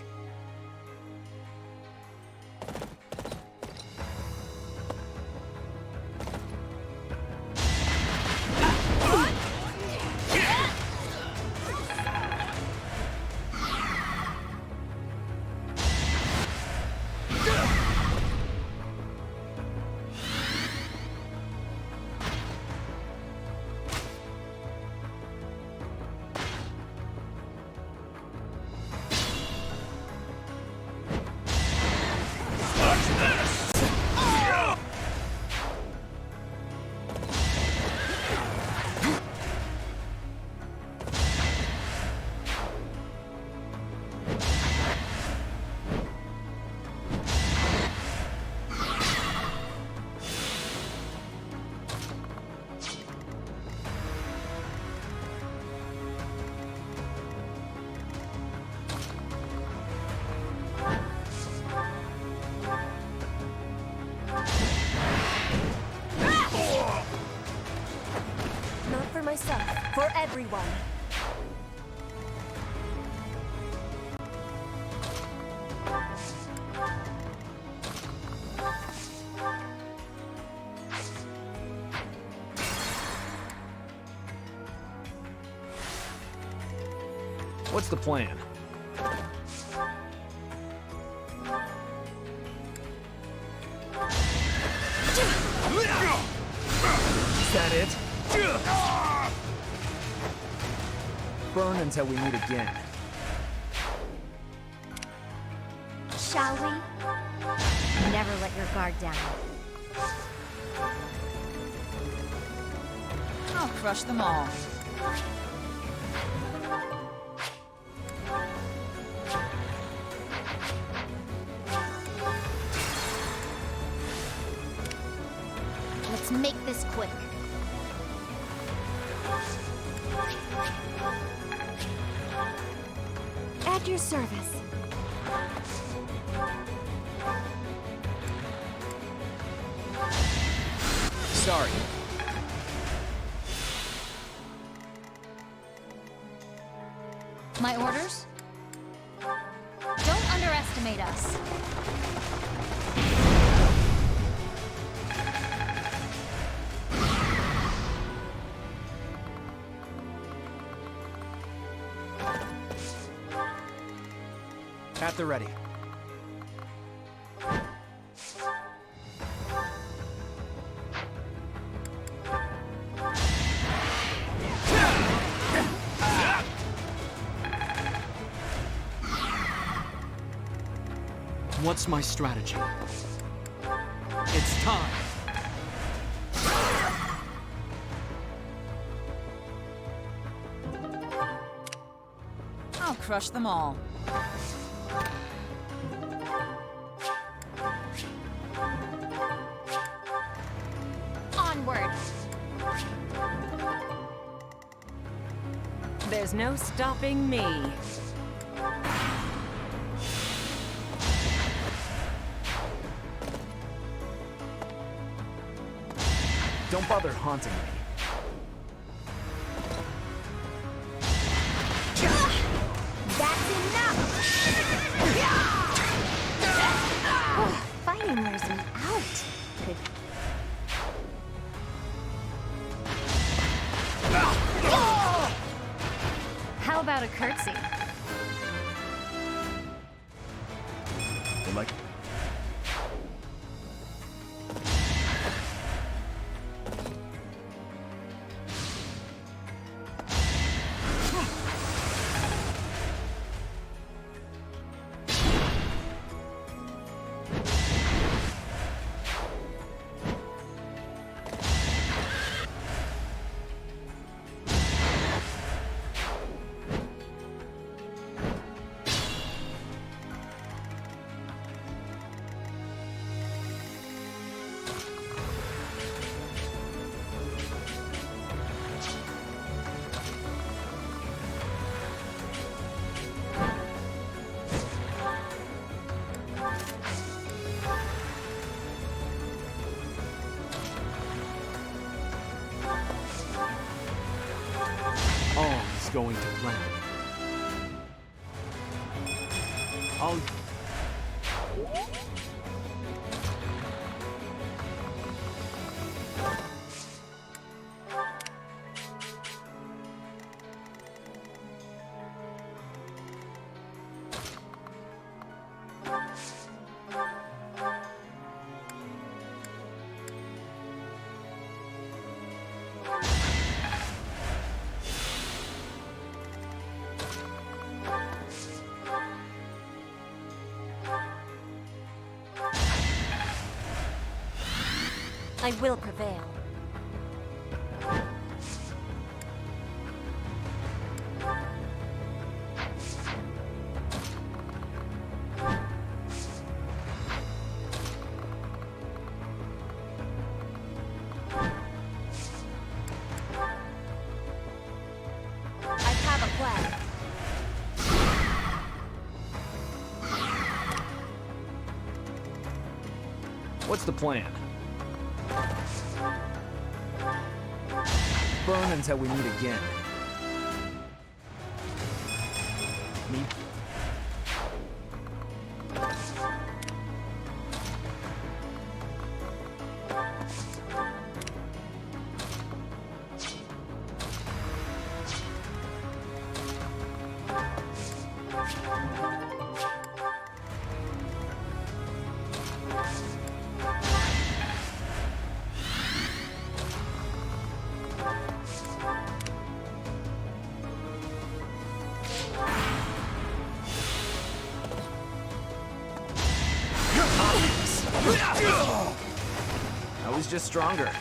Not for myself, for everyone. What's the plan? Is that it? Burn until we meet again. Shall we? Never let your guard down. I'll crush them all. Let's make this quick. At your service. Sorry. My orders? Don't underestimate us. At the ready. What's my strategy? It's time. I'll crush them all. Onward. There's no stopping me. Don't bother haunting me. That's enough! Fighting wears me out. Could... How about a curtsy? Like... All is going to plan. I'll... I will prevail. I have a plan. What's the plan? Burn until we meet again. Me? I was just stronger.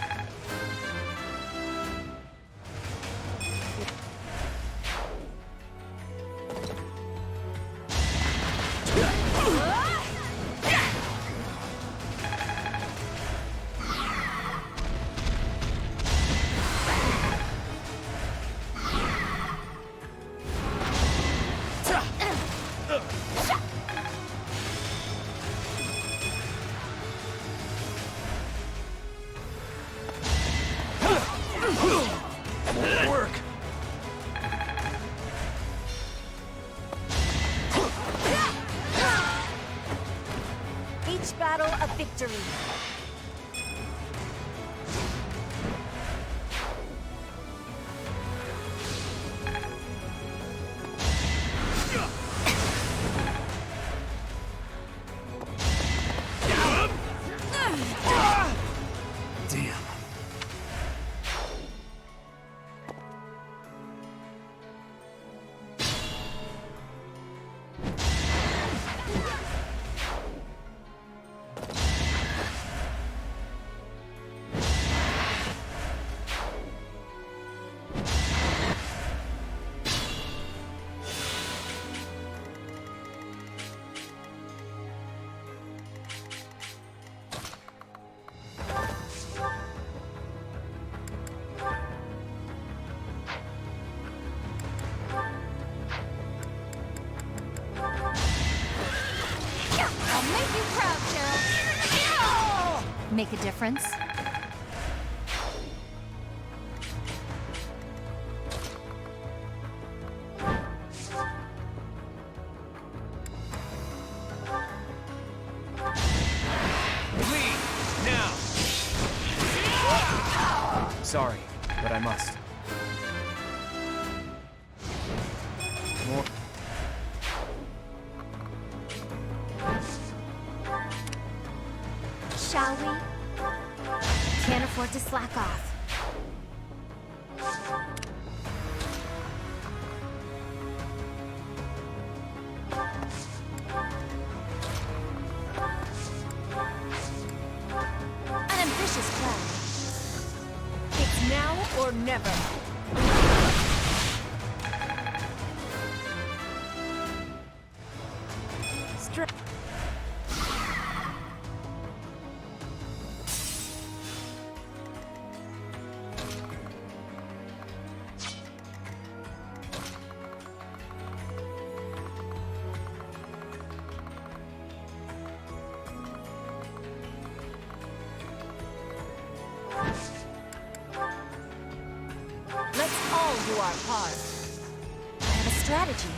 Won't work. Each battle a victory. Damn. make a difference? Sorry, but I must. More. Shall we? Can't afford to slack off. An ambitious plan. It's now or never. Let's all do our part. I have a strategy.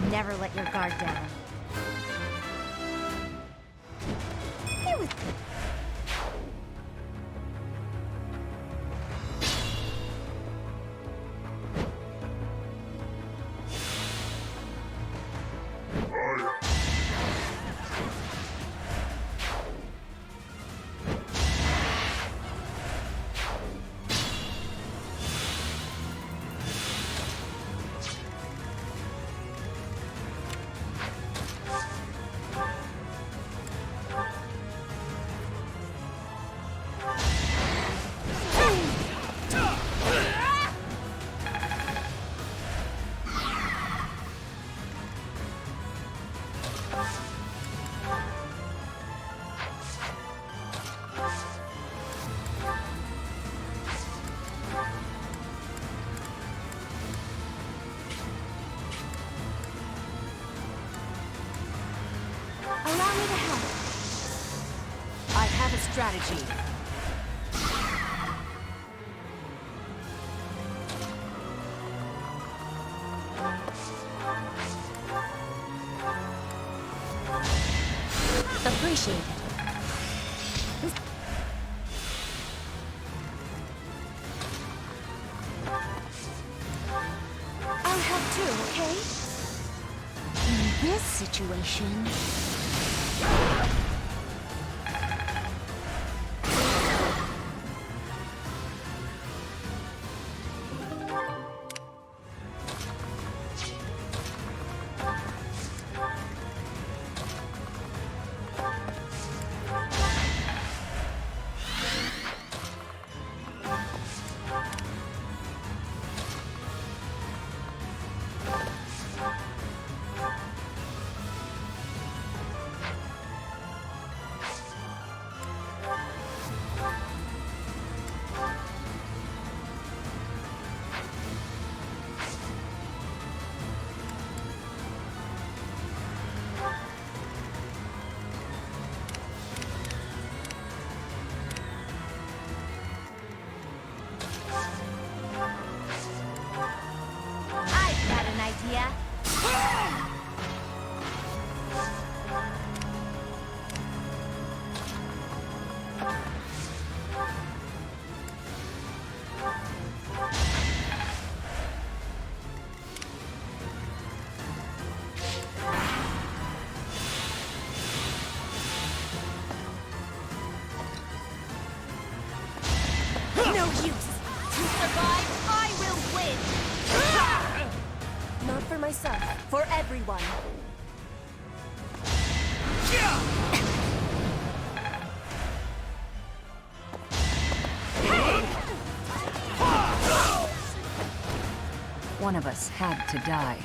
Never let your guard down. It was... Allow me to help. I have a strategy. Appreciate it. I'll help too, okay? In this situation... idea. No use! To survive, I will win! Not for myself, for everyone. One of us had to die.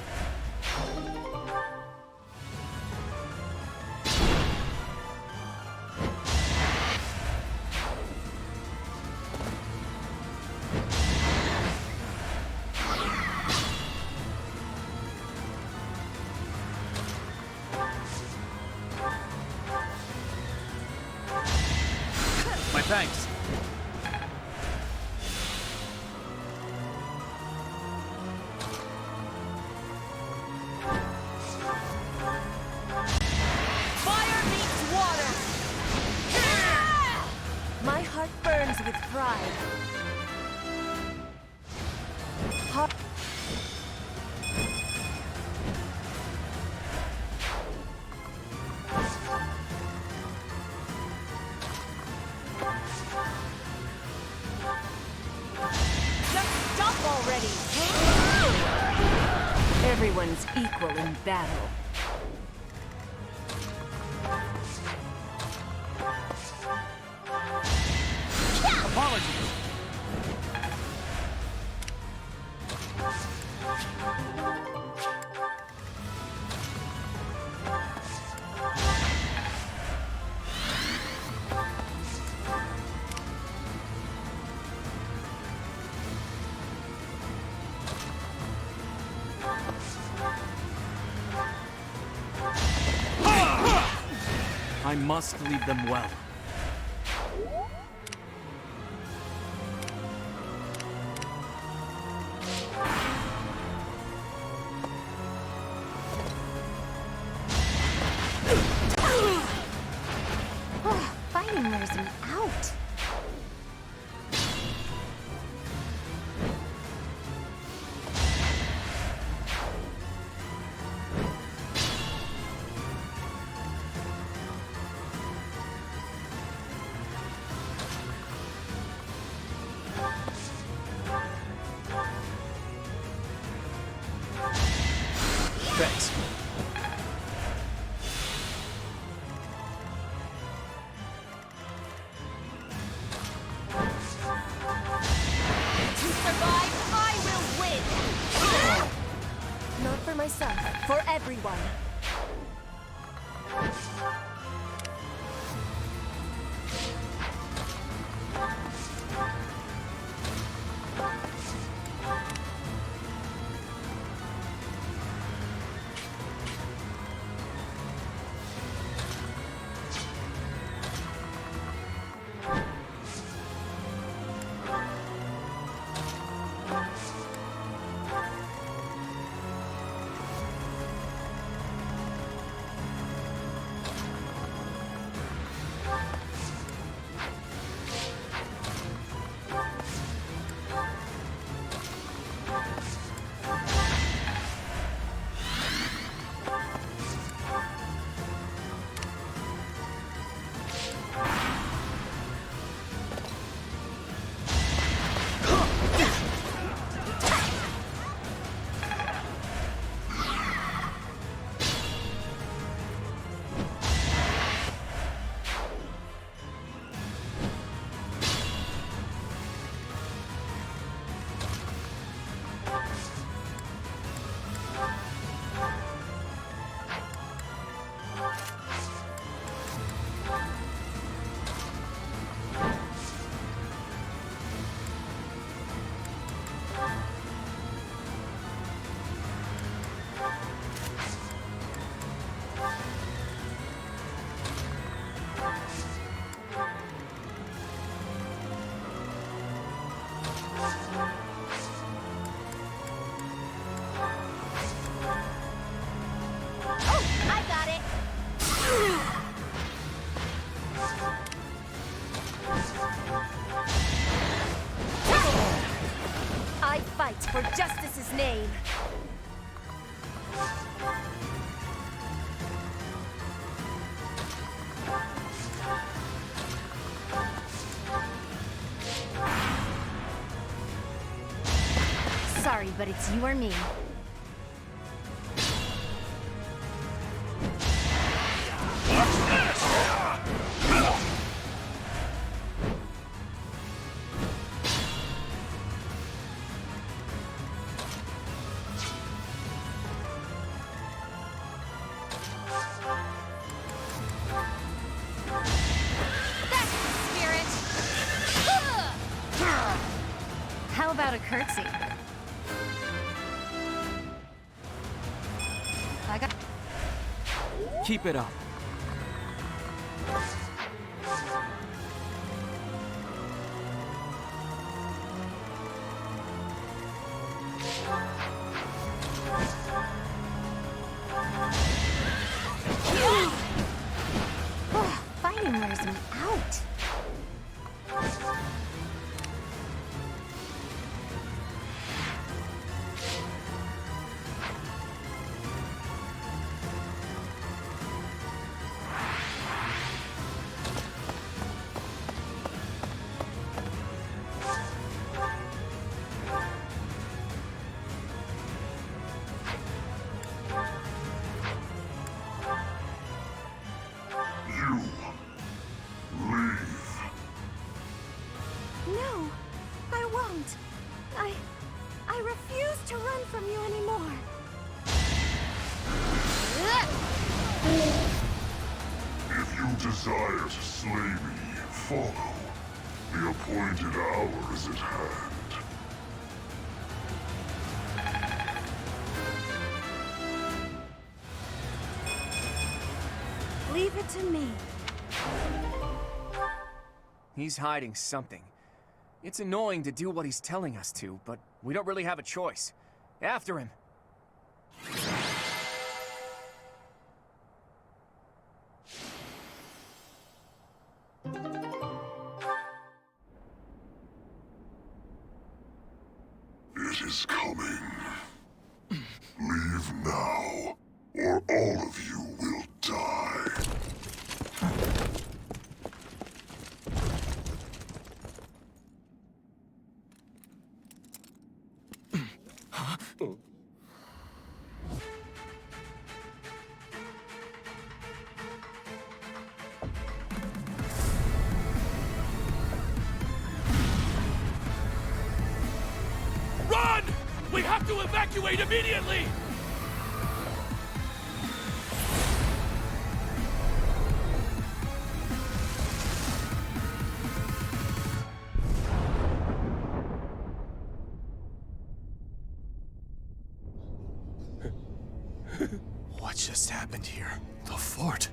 My thanks. Fire meets water! My heart burns with pride. Just stop already! Everyone's equal in battle. Apologies. I must lead them well. Fighting wears me out. Thanks. To survive, I will win! Not for myself, for everyone. name. Sorry, but it's you or me. How about a curtsy? I got. Keep it up. Fighting wears me out. No, I won't. I refuse to run from you anymore. If you desire to slay me, follow. The appointed hour is at hand. Leave it to me. He's hiding something. It's annoying to do what he's telling us to, but we don't really have a choice. After him. It is coming. Leave now, or all of you will die. Run! We have to evacuate immediately! What just happened here? The fort.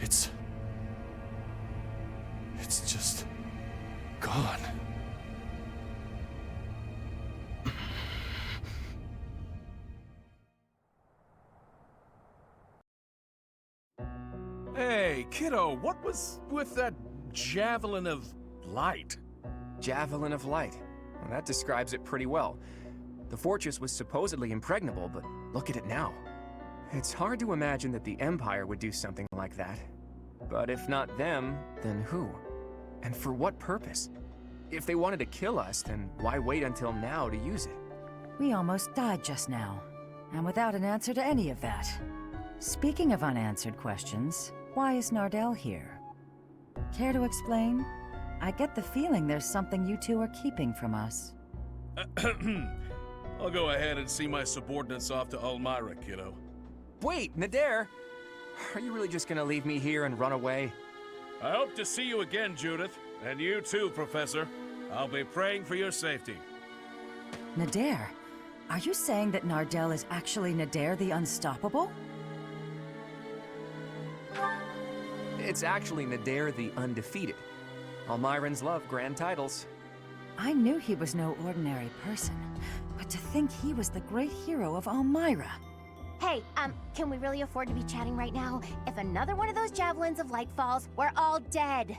It's just gone. Hey, kiddo, what was with that javelin of light? Javelin of light. Well, that describes it pretty well. The fortress was supposedly impregnable, but look at it now. It's hard to imagine that the Empire would do something like that. But if not them, then who? And for what purpose? If they wanted to kill us, then why wait until now to use it? We almost died just now, and without an answer to any of that. Speaking of unanswered questions, why is Nardell here? Care to explain? I get the feeling there's something you two are keeping from us. I'll go ahead and see my subordinates off to Elmira, kiddo. Wait, Nadir! Are you really just gonna leave me here and run away? I hope to see you again, Judith. And you too, Professor. I'll be praying for your safety. Nadir? Are you saying that Nardell is actually Nadir the Unstoppable? It's actually Nadir the Undefeated. Almirans love grand titles. I knew he was no ordinary person, but to think he was the great hero of Elmira. Hey, can we really afford to be chatting right now? If another one of those javelins of light falls, we're all dead.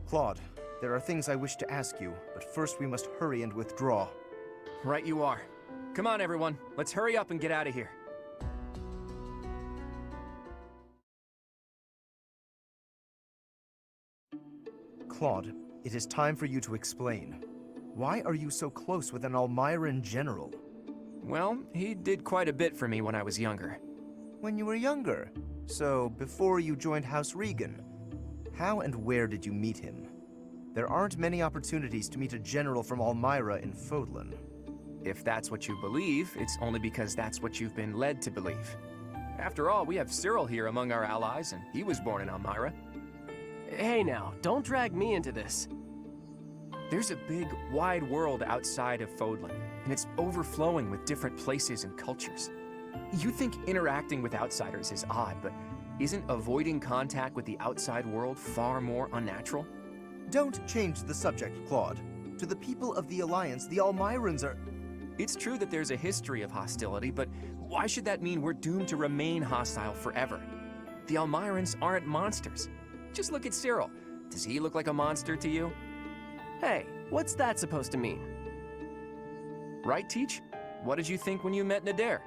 Claude, there are things I wish to ask you, but first we must hurry and withdraw. Right you are. Come on, everyone. Let's hurry up and get out of here. Claude, it is time for you to explain. Why are you so close with an Almyran general? Well, he did quite a bit for me when I was younger. When you were younger? So, before you joined House Regan. How and where did you meet him? There aren't many opportunities to meet a general from Almyra in Fodlan. If that's what you believe, it's only because that's what you've been led to believe. After all, we have Cyril here among our allies, and he was born in Almyra. Hey now, don't drag me into this. There's a big, wide world outside of Fodlan, and it's overflowing with different places and cultures. You think interacting with outsiders is odd, but isn't avoiding contact with the outside world far more unnatural? Don't change the subject, Claude. To the people of the Alliance, the Almyrans are... It's true that there's a history of hostility, but why should that mean we're doomed to remain hostile forever? The Almyrans aren't monsters. Just look at Cyril. Does he look like a monster to you? Hey, what's that supposed to mean? Right, Teach? What did you think when you met Nader?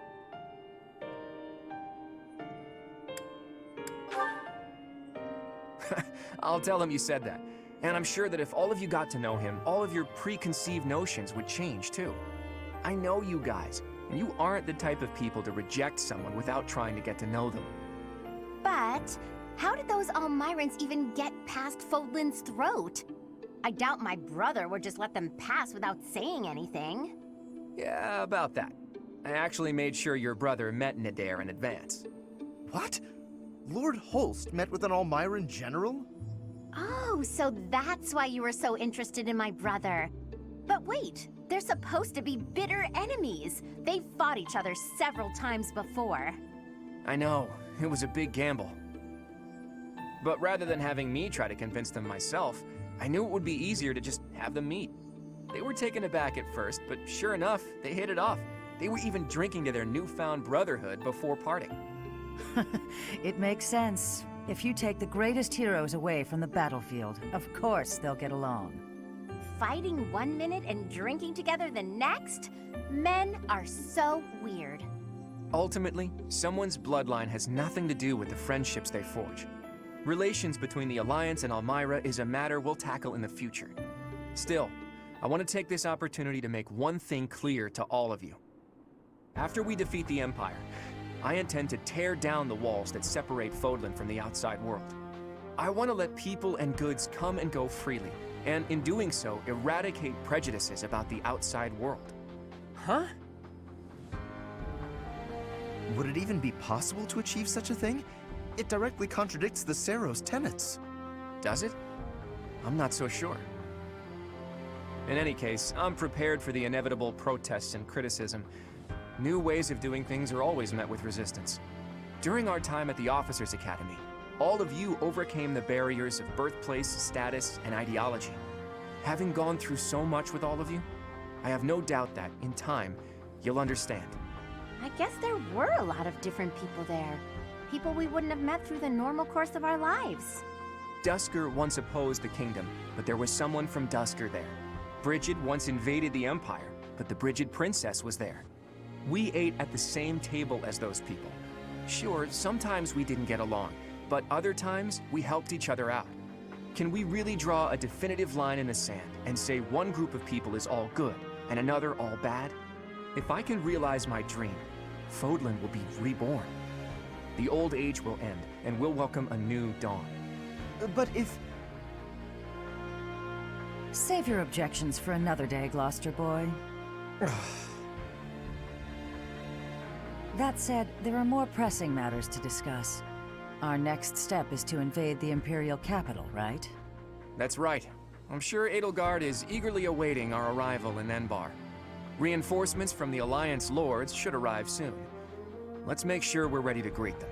I'll tell him you said that. And I'm sure that if all of you got to know him, all of your preconceived notions would change too. I know you guys, and you aren't the type of people to reject someone without trying to get to know them. But how did those Almyrans even get past Fodlan's throat? I doubt my brother would just let them pass without saying anything. Yeah, about that. I actually made sure your brother met Nader in advance. What? Lord Holst met with an Almyran general? Oh, so that's why you were so interested in my brother. But wait, they're supposed to be bitter enemies. They've fought each other several times before. I know, it was a big gamble. But rather than having me try to convince them myself, I knew it would be easier to just have them meet. They were taken aback at first, but sure enough, they hit it off. They were even drinking to their newfound brotherhood before parting. It makes sense. If you take the greatest heroes away from the battlefield, of course they'll get along. Fighting one minute and drinking together the next? Men are so weird. Ultimately, someone's bloodline has nothing to do with the friendships they forge. Relations between the Alliance and Almyra is a matter we'll tackle in the future. Still, I want to take this opportunity to make one thing clear to all of you. After we defeat the Empire, I intend to tear down the walls that separate Fodlan from the outside world. I want to let people and goods come and go freely, and in doing so, eradicate prejudices about the outside world. Huh? Would it even be possible to achieve such a thing? It directly contradicts the Seros' tenets. Does it? I'm not so sure. In any case, I'm prepared for the inevitable protests and criticism. New ways of doing things are always met with resistance. During our time at the Officers' Academy, all of you overcame the barriers of birthplace, status, and ideology. Having gone through so much with all of you, I have no doubt that, in time, you'll understand. I guess there were a lot of different people there. People we wouldn't have met through the normal course of our lives. Dusker once opposed the kingdom, but there was someone from Dusker there. Brigid once invaded the Empire, but the Brigid princess was there. We ate at the same table as those people. Sure, sometimes we didn't get along, but other times we helped each other out. Can we really draw a definitive line in the sand and say one group of people is all good and another all bad? If I can realize my dream, Fodlan will be reborn. The old age will end, and we'll welcome a new dawn. But if... Save your objections for another day, Gloucester boy. That said, there are more pressing matters to discuss. Our next step is to invade the Imperial capital, right? That's right. I'm sure Edelgard is eagerly awaiting our arrival in Enbar. Reinforcements from the Alliance Lords should arrive soon. Let's make sure we're ready to greet them.